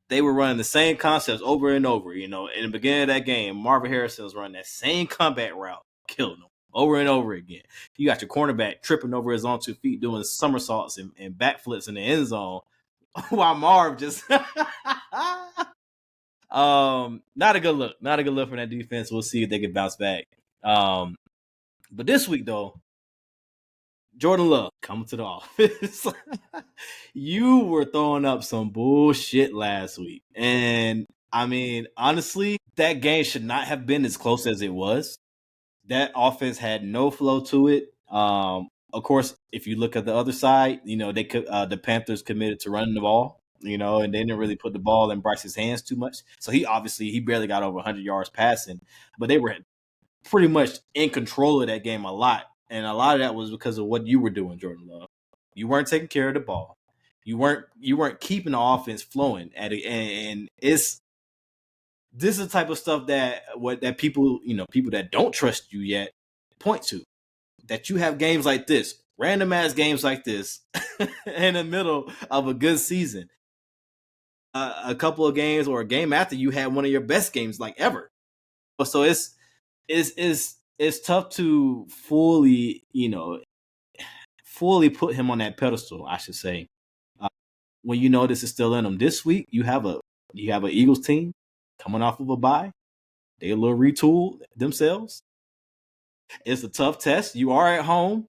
They were running the same concepts over and over. In the beginning of that game, Marvin Harrison was running that same comeback route, killing them over and over again. You got your cornerback tripping over his own 2 feet, doing somersaults and backflips in the end zone, while Marv just not a good look. Not a good look for that defense. We'll see if they can bounce back. But this week, though, Jordan Love coming to the office. You were throwing up some bullshit last week. And, I mean, honestly, that game should not have been as close as it was. That offense had no flow to it. Of course, if you look at the other side, they could the Panthers committed to running the ball, and they didn't really put the ball in Bryce's hands too much. So he barely got over 100 yards passing. But they were pretty much in control of that game a lot. And a lot of that was because of what you were doing, Jordan Love. You weren't taking care of the ball. You weren't keeping the offense flowing and this is the type of stuff that people, people that don't trust you yet point to. That you have games like this, random ass games like this in the middle of a good season. A couple of games or a game after you had one of your best games like ever. So it's tough to fully put him on that pedestal, I should say. When this is still in him. This week you have an Eagles team coming off of a bye. They a little retool themselves. It's a tough test. You are at home.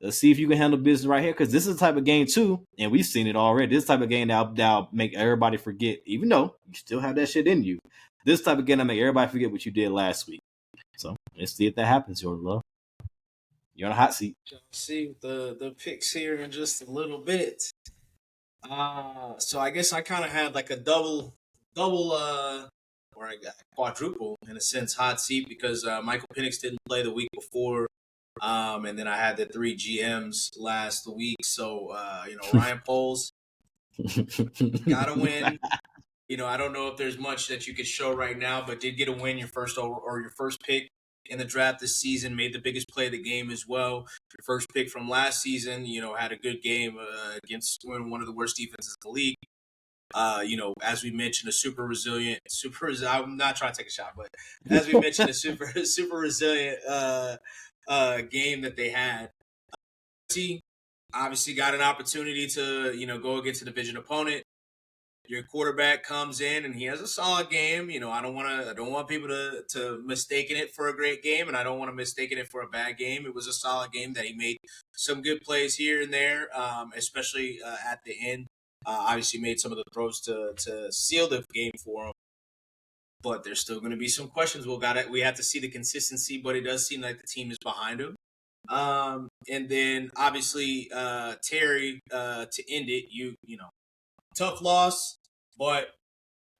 Let's see if you can handle business right here, because this is the type of game too, and we've seen it already. This type of game that'll make everybody forget, even though you still have that shit in you. This type of game that'll make everybody forget what you did last week. So let's see if that happens, Jordan Love. You're on a hot seat. See the picks here in just a little bit. So I guess I kind of had like a double, or I got quadruple in a sense hot seat because Michael Penix didn't play the week before, and then I had the 3 GMs last week. So Ryan Poles gotta win. I don't know if there's much that you could show right now, but did get a win, your first pick in the draft this season, made the biggest play of the game as well. Your first pick from last season, had a good game against one of the worst defenses in the league. As we mentioned, a super resilient. I'm not trying to take a shot, but as we mentioned, a super resilient game that they had. Obviously got an opportunity to go against a division opponent. Your quarterback comes in and he has a solid game. I don't want people to mistaken it for a great game, and I don't want to mistaken it for a bad game. It was a solid game that he made some good plays here and there, especially at the end. Obviously made some of the throws to seal the game for him. But there's still going to be some questions. We have to see the consistency, but it does seem like the team is behind him. And then obviously Terry to end it, tough loss, but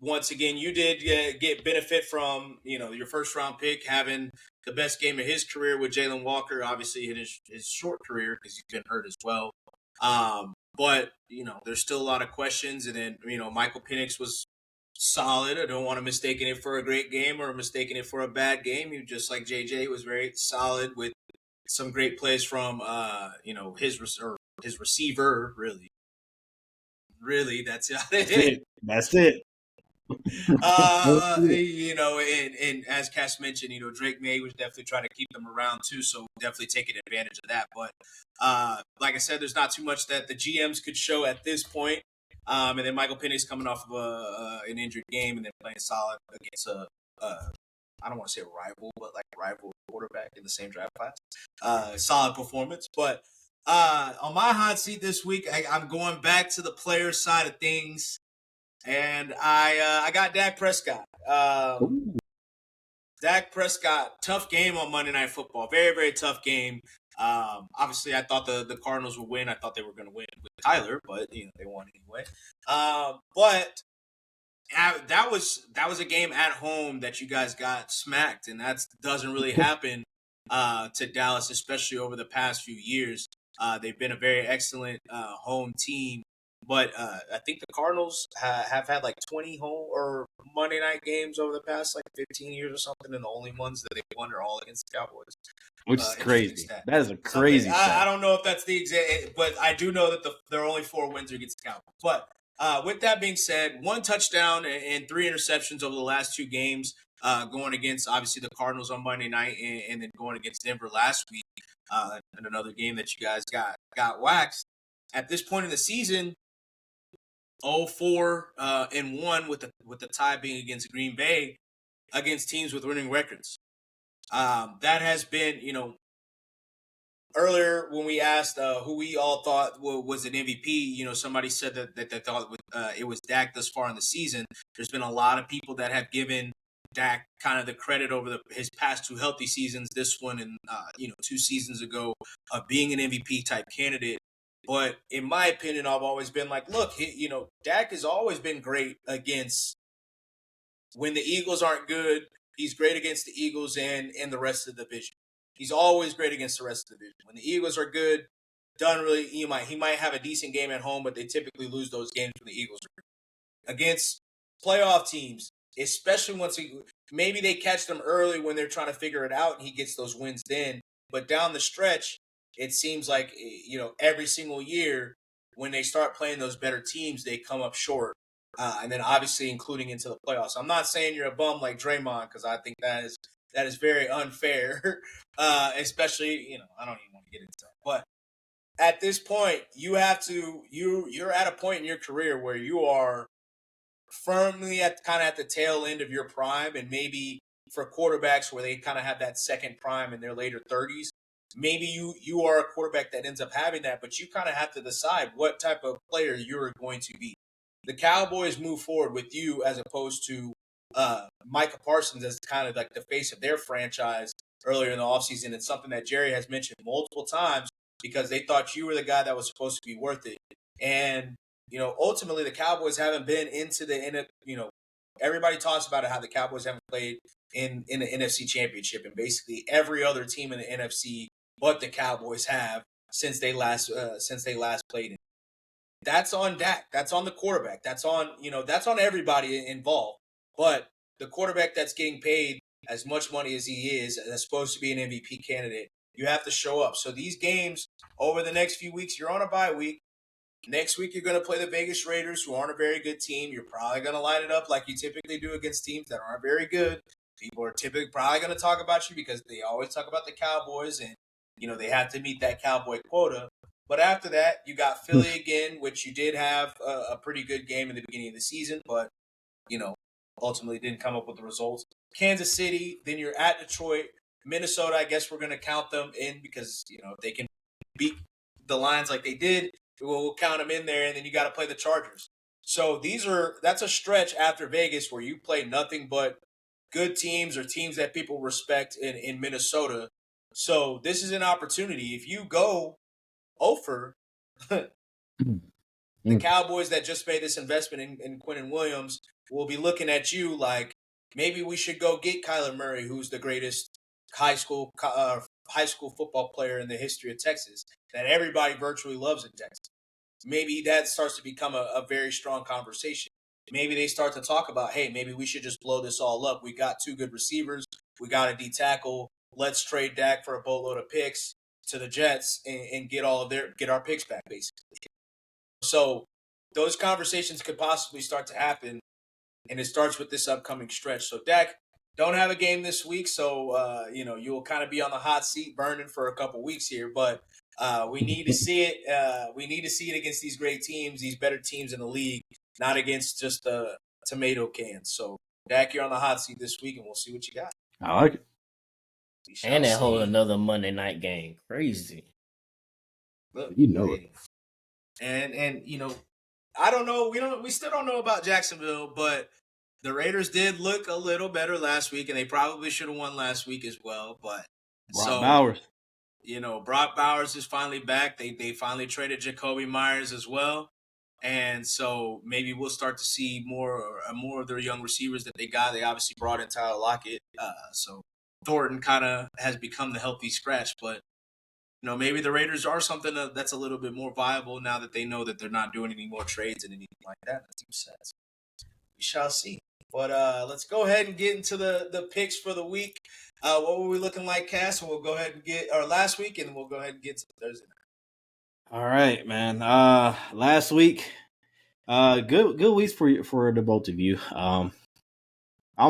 once again, you did get benefit from your first round pick having the best game of his career with Jalen Walker. Obviously, in his short career because he's been hurt as well. But there's still a lot of questions, and then Michael Penix was solid. I don't want to mistaken it for a great game or mistaken it for a bad game. He just like JJ was very solid with some great plays from his receiver. Really, that's it. That's it. And as Cass mentioned, Drake May was definitely trying to keep them around too, so definitely taking advantage of that. But like I said, there's not too much that the GMs could show at this point. And then Michael Penix coming off of an injured game and then playing solid against I don't want to say rival, but like rival quarterback in the same draft class. Solid performance. But on my hot seat this week, I'm going back to the player side of things, and I got Dak Prescott. Dak Prescott, tough game on Monday Night Football. Very, very tough game. Obviously, I thought the Cardinals would win. I thought they were going to win with Tyler, but they won anyway. But that was a game at home that you guys got smacked, and that doesn't really happen to Dallas, especially over the past few years. They've been a very excellent home team, but I think the Cardinals have had like 20 home or Monday night games over the past like 15 years or something, and the only ones that they've won are all against the Cowboys. Which is crazy. That is a crazy stat. I don't know if that's the exact, but I do know that there are only 4 wins against the Cowboys. But with that being said, 1 touchdown and 3 interceptions over the last 2 games, going against obviously the Cardinals on Monday night and then going against Denver last week, and another game that you guys got waxed. At this point in the season, 0-4 and 1 with the tie being against Green Bay, against teams with winning records. That has been, earlier when we asked who we all thought was an MVP, somebody said that they thought it was Dak thus far in the season. There's been a lot of people that have given Dak kind of the credit over his past 2 healthy seasons, this one and 2 seasons ago, of being an MVP type candidate. But in my opinion, I've always been like, look, Dak has always been great against when the Eagles aren't good. He's great against the Eagles and the rest of the division. He's always great against the rest of the division. When the Eagles are good, he might have a decent game at home, but they typically lose those games when the Eagles are good. Against playoff teams, especially maybe they catch them early when they're trying to figure it out and he gets those wins then. But down the stretch, it seems like, every single year when they start playing those better teams, they come up short. And then obviously including into the playoffs. I'm not saying you're a bum like Draymond, because I think that is very unfair, especially, I don't even want to get into that. But at this point, you're at a point in your career where you are firmly at the tail end of your prime, and maybe for quarterbacks where they kind of have that second prime in their later 30s, maybe you are a quarterback that ends up having that, but you kind of have to decide what type of player you're going to be. The Cowboys move forward with you as opposed to Micah Parsons as kind of like the face of their franchise earlier in the offseason. It's something that Jerry has mentioned multiple times because they thought you were the guy that was supposed to be worth it. And, ultimately the Cowboys haven't been into the, everybody talks about it, how the Cowboys haven't played in the NFC Championship, and basically every other team in the NFC but the Cowboys have since they last played it. That's on Dak. That's on the quarterback. That's on everybody involved. But the quarterback that's getting paid as much money as he is, that's supposed to be an MVP candidate, you have to show up. So these games over the next few weeks, you're on a bye week. Next week, you're going to play the Vegas Raiders, who aren't a very good team. You're probably going to light it up like you typically do against teams that aren't very good. People are typically probably going to talk about you because they always talk about the Cowboys, and they have to meet that Cowboy quota. But after that, you got Philly again, which you did have a pretty good game in the beginning of the season, but ultimately didn't come up with the results. Kansas City, then you're at Detroit. Minnesota, I guess we're going to count them in because if they can beat the Lions like they did, we'll count them in there, and then you got to play the Chargers. So that's a stretch after Vegas where you play nothing but good teams or teams that people respect in Minnesota. So this is an opportunity. If you go over, the Cowboys that just made this investment in Quinnen Williams will be looking at you like, maybe we should go get Kyler Murray, who's the greatest high school football player in the history of Texas that everybody virtually loves in Texas. Maybe that starts to become a very strong conversation. Maybe they start to talk about, hey, maybe we should just blow this all up. We got 2 good receivers. We got a D tackle. Let's trade Dak for a boatload of picks to the Jets and get our picks back, basically. So those conversations could possibly start to happen, and it starts with this upcoming stretch. So Dak don't have a game this week, so you'll kind of be on the hot seat burning for a couple weeks here, but we need to see it. We need to see it against these great teams, these better teams in the league, not against just the tomato cans. So Dak, you're on the hot seat this week, and we'll see what you got. I like it. We shall And that whole see. another Monday night game. Crazy. Look, You know it. And I don't know. We still don't know about Jacksonville, but the Raiders did look a little better last week, and they probably should have won last week as well. But Brock so Bowers. Brock Bowers is finally back. They finally traded Jacoby Myers as well. And so maybe we'll start to see more of their young receivers that they got. They obviously brought in Tyler Lockett. So Thornton kind of has become the healthy scratch. But, maybe the Raiders are something that's a little bit more viable now that they know that they're not doing any more trades and anything like that. The team says. We shall see. But let's go ahead and get into the picks for the week. What were we looking like, Cass? We'll go ahead and get our last week, and we'll go ahead and get to Thursday night. All right, man. Last week, good weeks for the both of you. I'm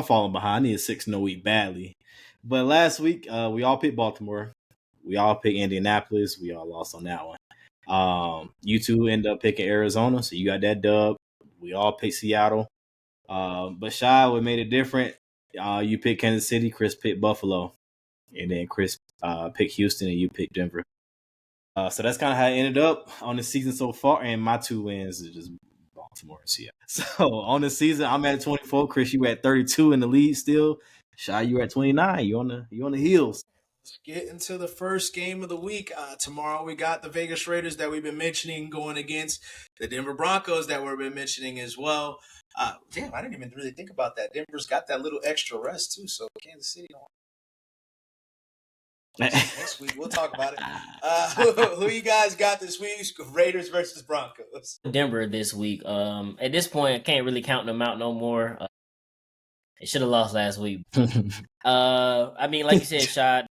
falling behind. I need a 6-0 week badly. But last week, we all picked Baltimore. We all picked Indianapolis. We all lost on that one. You two end up picking Arizona, so you got that dub. We all picked Seattle. But Shy, what made it different? You picked Kansas City. Chris picked Buffalo, and then Chris picked Houston, and you picked Denver. So that's kind of how it ended up on the season so far. And my 2 wins is just Baltimore and Seattle. So on the season, I'm at 24. Chris, you at 32 in the lead still. Shy, you at 29. You on the heels. Let's get into the first game of the week. Tomorrow we got the Vegas Raiders that we've been mentioning going against the Denver Broncos that we've been mentioning as well. Damn, I didn't even really think about that. Denver's got that little extra rest too, so Kansas City don't. Next week we'll talk about it. Who you guys got this week? Raiders versus Broncos. Denver this week. At this point, I can't really count them out no more. They should have lost last week. I mean, like you said, Shad,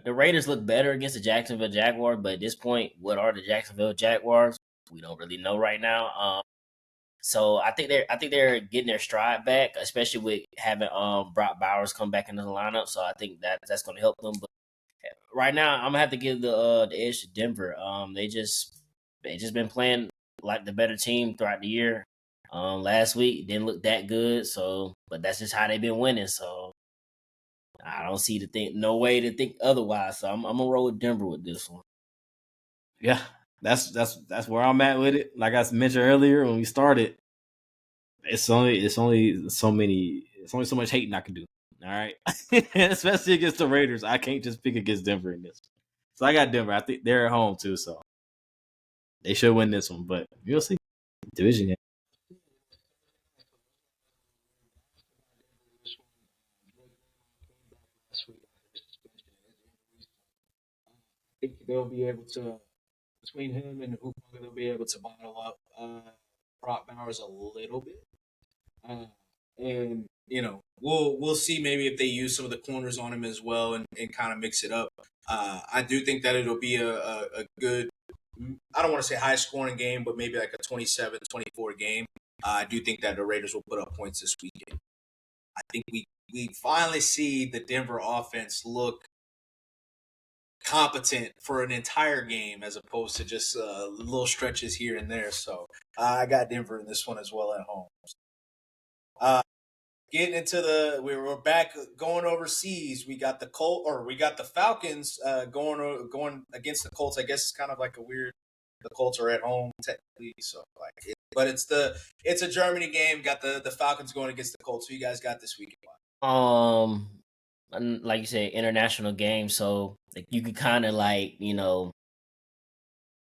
the Raiders look better against the Jacksonville Jaguars, but at this point, what are the Jacksonville Jaguars? We don't really know right now. So I think they're getting their stride back, especially with having Brock Bowers come back into the lineup. So I think that's going to help them. But right now, I'm gonna have to give the edge to Denver. They just been playing like the better team throughout the year. Last week didn't look that good, but that's just how they've been winning. So I don't see no way to think otherwise. So I'm gonna roll with Denver with this one. Yeah, that's where I'm at with it. Like I mentioned earlier when we started, it's only so much hating I can do. All right, especially against the Raiders, I can't just pick against Denver in this. So I got Denver. I think they're at home too, so they should win this one. But you'll see. Division game. I think they'll be able to, between him and Hooper, they'll be able to bottle up Brock Bowers a little bit. And we'll see maybe if they use some of the corners on him as well and kind of mix it up. I do think that it'll be a good, I don't want to say high scoring game, but maybe like a 27-24 game. I do think that the Raiders will put up points this weekend. I think we finally see the Denver offense look competent for an entire game as opposed to just little stretches here and there. So I got Denver in this one as well at home. Getting into we're back going overseas. We got the Falcons going against the Colts. I guess it's kind of like the Colts are at home technically, so but it's a Germany game. Got the Falcons going against the Colts. Who you guys got this weekend? Like you said, international game, so you could kind of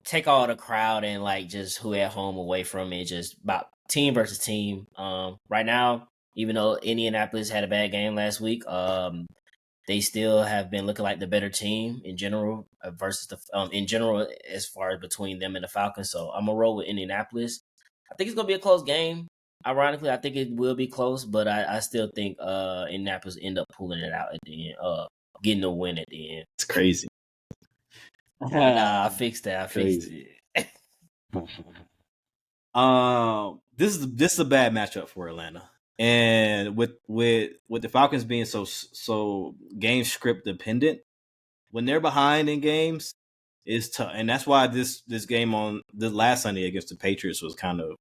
take all the crowd and just who at home away from it, just about team versus team. Right now, even though Indianapolis had a bad game last week, they still have been looking like the better team in general versus in general as far as between them and the Falcons. So I'm gonna roll with Indianapolis. I think it's gonna be a close game. Ironically, I think it will be close, but I still think Indianapolis end up pulling it out at the end, getting the win at the end. It's crazy. Nah, I fixed that. I fixed it. This is a bad matchup for Atlanta, and with the Falcons being so game script dependent, when they're behind in games, it's tough, and that's why this game on the last Sunday against the Patriots was kind of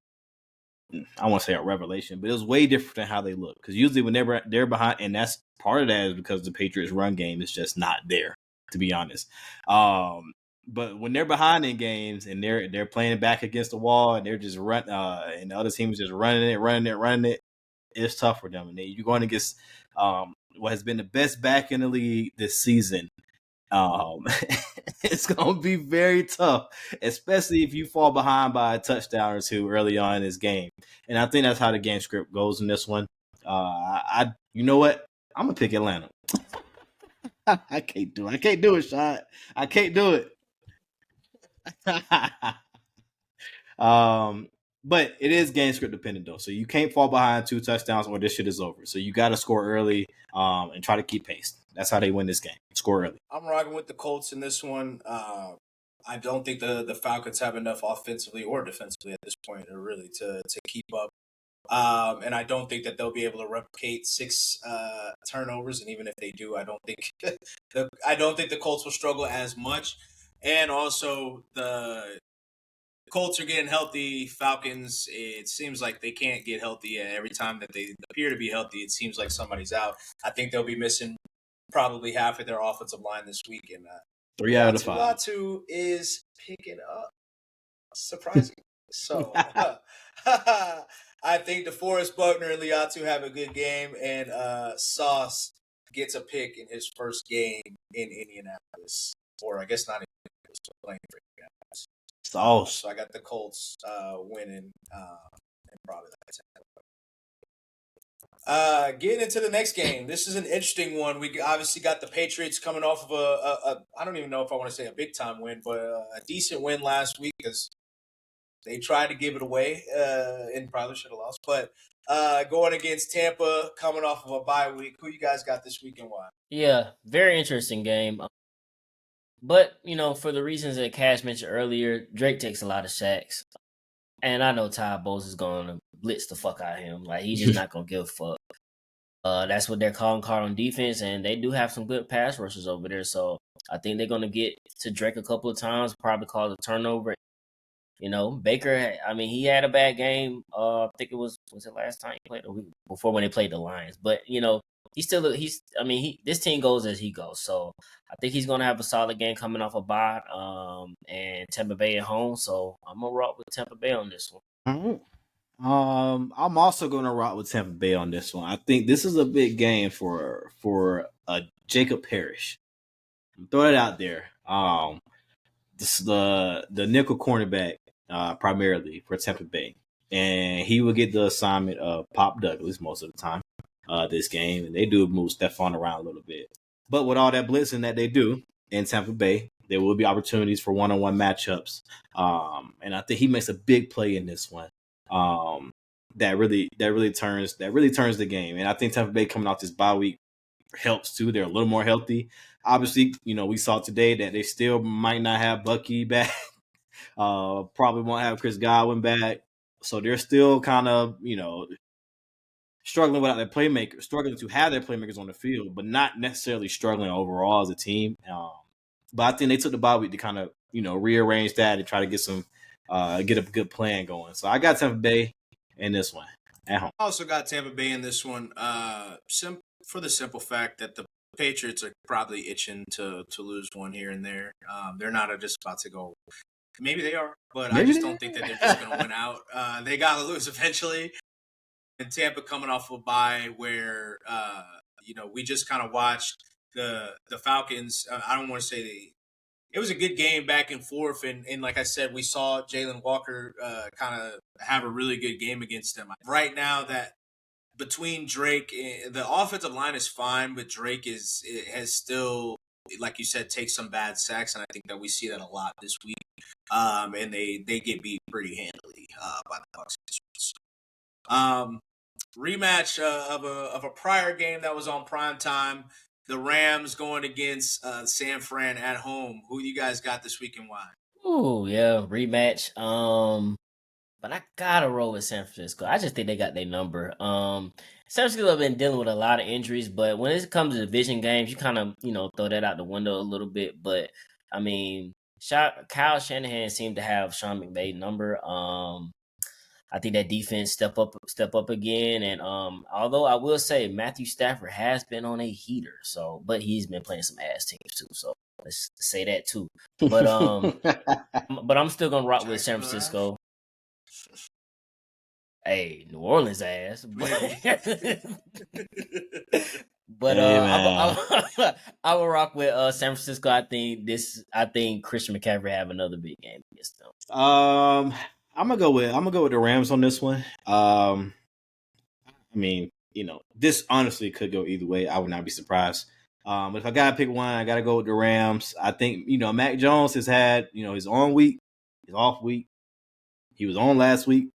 I want to say a revelation, but it was way different than how they look. Because usually when they're behind, and that's part of that is because the Patriots' run game is just not there, to be honest. But when they're behind in games and they're playing back against the wall and they're just and the other team is just running it, it's tough for them. And you're going against what has been the best back in the league this season. It's going to be very tough, especially if you fall behind by a touchdown or two early on in this game. And I think that's how the game script goes in this one. You know what? I'm gonna pick Atlanta. I can't do it, Shot. I can't do it. But it is game script dependent though, so you can't fall behind 2 touchdowns or this shit is over. So you got to score early, and try to keep pace. That's how they win this game. Score early. I'm rocking with the Colts in this one. I don't think the Falcons have enough offensively or defensively at this point, or really to keep up. And I don't think that they'll be able to replicate 6 turnovers. And even if they do, I don't think the Colts will struggle as much. And also the Colts are getting healthy. Falcons, it seems like they can't get healthy. Every time that they appear to be healthy, it seems like somebody's out. I think they'll be missing probably half of their offensive line this week. And 3 out of 5. Latu is picking up, surprising. So I think DeForest Buckner and Liatu have a good game, and Sauce gets a pick in his first game in Indianapolis, or I guess not Indianapolis, but playing for Indianapolis. Sauce. So I got the Colts winning, and probably that. Getting into the next game, this is an interesting one. We obviously got the Patriots coming off of a I don't even know if I want to say a big time win, but a decent win last week because they tried to give it away and probably should have lost. But going against Tampa, coming off of a bye week, who you guys got this week and why? Yeah, very interesting game. But, for the reasons that Cash mentioned earlier, Drake takes a lot of sacks. And I know Ty Bowles is going to blitz the fuck out of him. Like, he's just not going to give a fuck. That's what they're calling card on defense, and they do have some good pass rushers over there. So I think they're going to get to Drake a couple of times, probably cause a turnover. Baker, he had a bad game. I think was it last time he played, or before when they played the Lions. But, this team goes as he goes. So I think he's going to have a solid game coming off a bye, and Tampa Bay at home. So I'm going to rock with Tampa Bay on this one. I'm also going to rock with Tampa Bay on this one. I think this is a big game for Jacob Parrish. Throw it out there. This is the nickel cornerback primarily for Tampa Bay, and he will get the assignment of Pop Douglas most of the time this game, and they do move Stephon around a little bit. But with all that blitzing that they do in Tampa Bay, there will be opportunities for one-on-one matchups, and I think he makes a big play in this one. That really turns the game, and I think Tampa Bay coming off this bye week helps too. They're a little more healthy. Obviously, we saw today that they still might not have Bucky back. Probably won't have Chris Godwin back. So they're still kind of, struggling without their playmakers, struggling to have their playmakers on the field, but not necessarily struggling overall as a team. But I think they took the bye week to kind of, rearrange that and try to get a good plan going. So I got Tampa Bay in this one at home. I also got Tampa Bay in this one for the simple fact that the Patriots are probably itching to lose one here and there. They're not just about to go. Maybe they are, but I just don't think that they're just going to win out. They got to lose eventually. And Tampa coming off of a bye where, we just kind of watched the Falcons. I don't want to say it was a good game back and forth. And like I said, we saw Jalen Walker kind of have a really good game against them. Right now, that between Drake, the offensive line is fine, but Drake has still, like you said, take some bad sacks, and I think that we see that a lot this week. And they get beat pretty handily by the Bucs. Rematch of a prior game that was on prime time. The Rams going against San Fran at home. Who you guys got this week and why? Oh yeah, rematch. But I gotta roll with San Francisco. I just think they got their number. San Francisco have been dealing with a lot of injuries, but when it comes to division games, you kind of throw that out the window a little bit. But Kyle Shanahan seemed to have Sean McVay's number. I think that defense step up again. And although I will say Matthew Stafford has been on a heater, so but he's been playing some ass teams too. So let's say that too. But I'm still gonna rock with San Francisco. Hey, New Orleans ass. But Hey, I will rock with San Francisco. I think Christian McCaffrey have another big game against them. I'm gonna go with the Rams on this one. I mean, this honestly could go either way. I would not be surprised. But if I gotta pick one, I gotta go with the Rams. I think Mac Jones has had his on week, his off week. He was on last week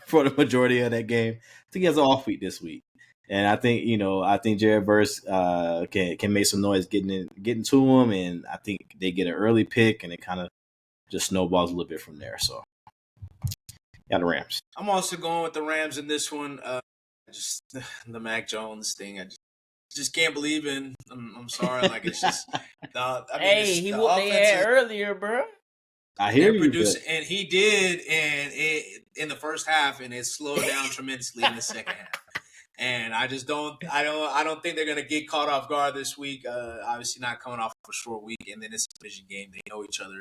for the majority of that game. I think he has an off week this week, and I think Jared Verse can make some noise getting to him, and I think they get an early pick, and it kind of just snowballs a little bit from there. So, yeah, the Rams. I'm also going with the Rams in this one. Just the Mac Jones thing. I just can't believe in. I'm sorry. Like, it's just. He whooped their ass earlier, bro. I hear you, and he did, and in the first half, and it slowed down tremendously in the second half. And I just don't think they're gonna get caught off guard this week. Obviously, not coming off a short week, and then it's a division game. They know each other,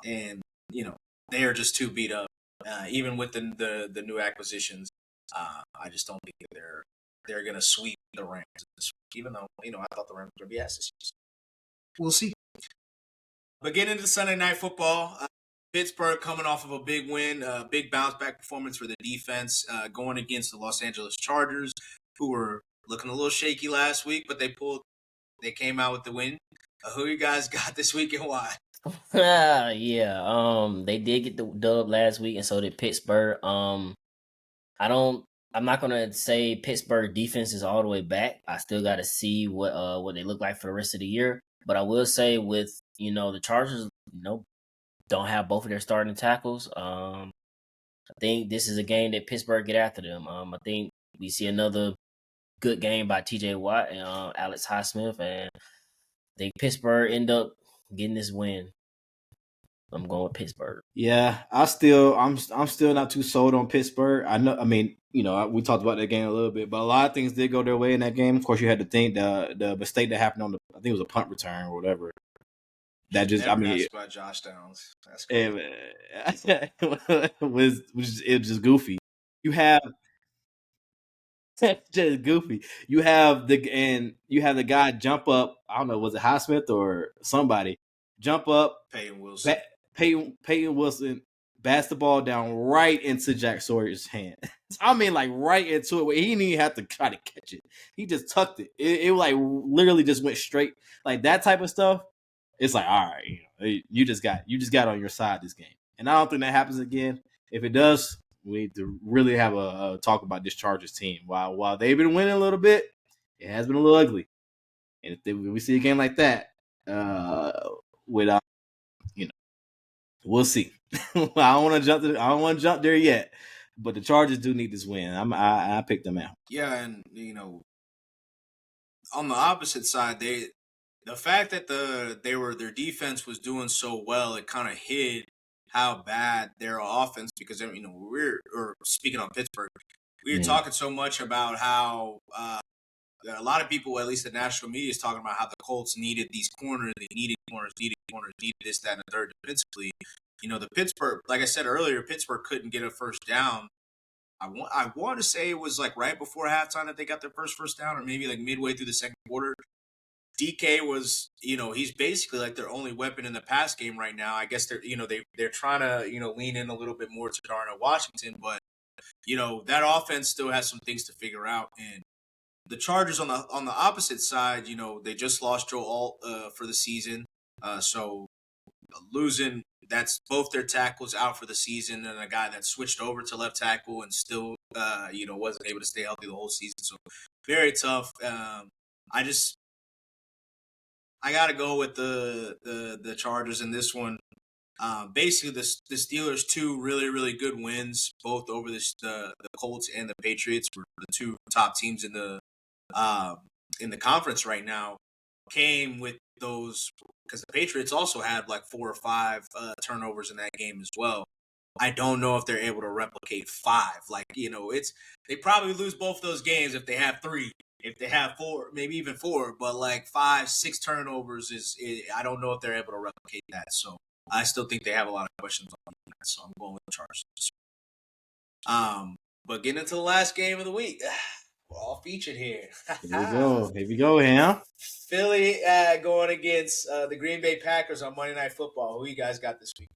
and they are just too beat up. Even with the new acquisitions, I just don't think they're gonna sweep the Rams. Even though I thought the Rams were gonna be asses. We'll see. But getting into Sunday Night Football, Pittsburgh coming off of a big win, big bounce back performance for the defense, going against the Los Angeles Chargers, who were looking a little shaky last week, but they came out with the win. Who you guys got this week and why? Yeah, they did get the dub last week, and so did Pittsburgh. I'm not gonna say Pittsburgh defense is all the way back. I still got to see what they look like for the rest of the year. But I will say with the Chargers, don't have both of their starting tackles. I think this is a game that Pittsburgh get after them. I think we see another good game by T.J. Watt and Alex Highsmith, and I think Pittsburgh end up getting this win. I'm going with Pittsburgh. Yeah, I'm still not too sold on Pittsburgh. I know. I mean, we talked about that game a little bit, but a lot of things did go their way in that game. Of course, you had to think the mistake that happened on I think it was a punt return or whatever. That just, by Josh Downs. That's cool. It was just goofy. You have just goofy. You have the guy jump up. I don't know, was it Highsmith or somebody jump up? Peyton Wilson. Peyton Wilson bats the ball down right into Jack Sawyer's hand. I mean, like right into it. He didn't even have to try to catch it. He just tucked it. It like literally just went straight. Like that type of stuff. It's like, all right, you just got on your side this game, and I don't think that happens again. If it does, we need to really have a talk about this Chargers team. While they've been winning a little bit, it has been a little ugly. And if we see a game like that, we'll see. I don't want to jump there yet, but the Chargers do need this win. I picked them out. Yeah, and on the opposite side, the fact that their defense was doing so well, it kind of hid how bad their offense, because speaking on Pittsburgh, we were talking so much about how a lot of people, at least the national media, is talking about how the Colts needed these corners, needed this, that, and the third defensively. The Pittsburgh, like I said earlier, Pittsburgh couldn't get a first down. I want to say it was like right before halftime that they got their first down, or maybe like midway through the second quarter. DK was, he's basically like their only weapon in the pass game right now. I guess they're trying to, lean in a little bit more to Darnell Washington, but that offense still has some things to figure out. And the Chargers on the opposite side, they just lost Joe Alt for the season, so losing, that's both their tackles out for the season, and a guy that switched over to left tackle and still wasn't able to stay healthy the whole season. So very tough. I got to go with the Chargers in this one. Basically, the Steelers' two really, really good wins, both over the Colts and the Patriots, were the two top teams in the conference right now, came with those, because the Patriots also had like 4 or 5 turnovers in that game as well. I don't know if they're able to replicate 5. Like, they probably lose both those games if they have 3. If they have 4, maybe even 4, but like 5, 6 turnovers I don't know if they're able to replicate that. So I still think they have a lot of questions on that. So I'm going with the Chargers. But getting into the last game of the week, we're all featured here. Here we go, Ham. Philly going against the Green Bay Packers on Monday Night Football. Who you guys got this week?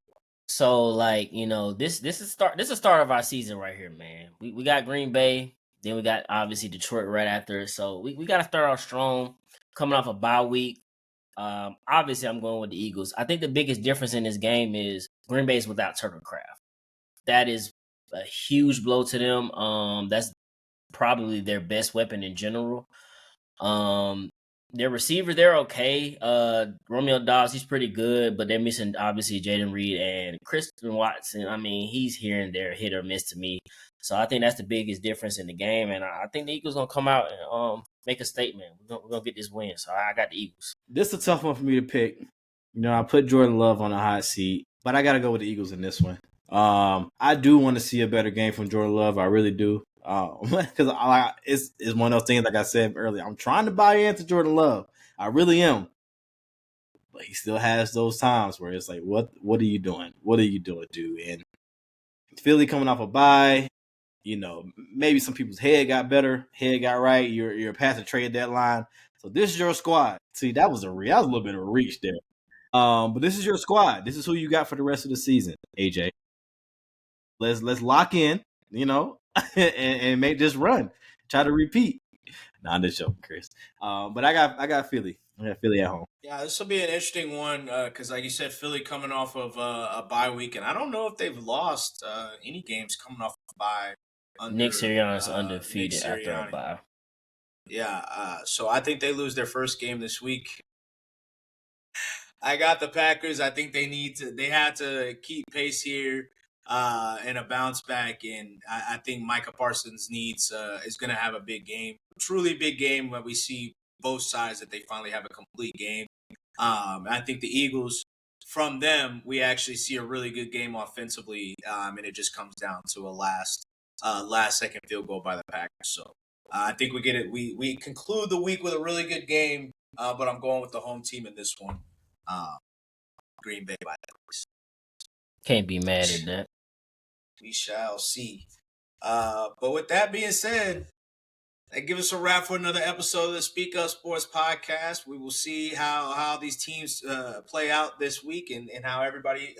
So this is the start of our season right here, man. We got Green Bay, then we got obviously Detroit right after. So we got to start off strong, coming off a bye week. Obviously I'm going with the Eagles. I think the biggest difference in this game is Green Bay's without Tucker Craft. That is a huge blow to them. That's probably their best weapon in general. Their receiver, they're okay. Romeo Dobbs, he's pretty good, but they're missing obviously Jaden Reed and Christian Watson. I mean, he's here and there, hit or miss to me. So I think that's the biggest difference in the game, and I think the Eagles gonna come out and make a statement. We're gonna get this win. So I got the Eagles. This is a tough one for me to pick. I put Jordan Love on the hot seat, but I gotta go with the Eagles in this one. I do want to see a better game from Jordan Love. I really do. Because it's one of those things, like I said earlier, I'm trying to buy into Jordan Love. I really am. But he still has those times where it's like, what are you doing? What are you doing, dude? And Philly coming off a bye, maybe some people's head got better, head got right. You're past the trade deadline. So this is your squad. See, that was a little bit of a reach there. But this is your squad. This is who you got for the rest of the season, AJ. Let's lock in, and make this run. Try to repeat. Nah, I'm just joking, Chris. But I got Philly. I got Philly at home. Yeah, this will be an interesting one because, like you said, Philly coming off of a bye week, and I don't know if they've lost any games coming off of a bye. Nick Sirianni's undefeated after a bye. Yeah, so I think they lose their first game this week. I got the Packers. I think they had to keep pace here. And a bounce back, and I think Micah Parsons is going to have a big game, truly big game, when we see both sides that they finally have a complete game. I think the Eagles, from them, we actually see a really good game offensively, and it just comes down to a last second field goal by the Packers. So I think we get it. We conclude the week with a really good game, but I'm going with the home team in this one, Green Bay by the place. Can't be mad at that. We shall see. But with that being said, that gives us a wrap for another episode of the Speak Up Sports Podcast. We will see how these teams play out this week and how everybody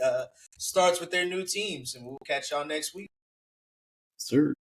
starts with their new teams. And we'll catch y'all next week. Sir.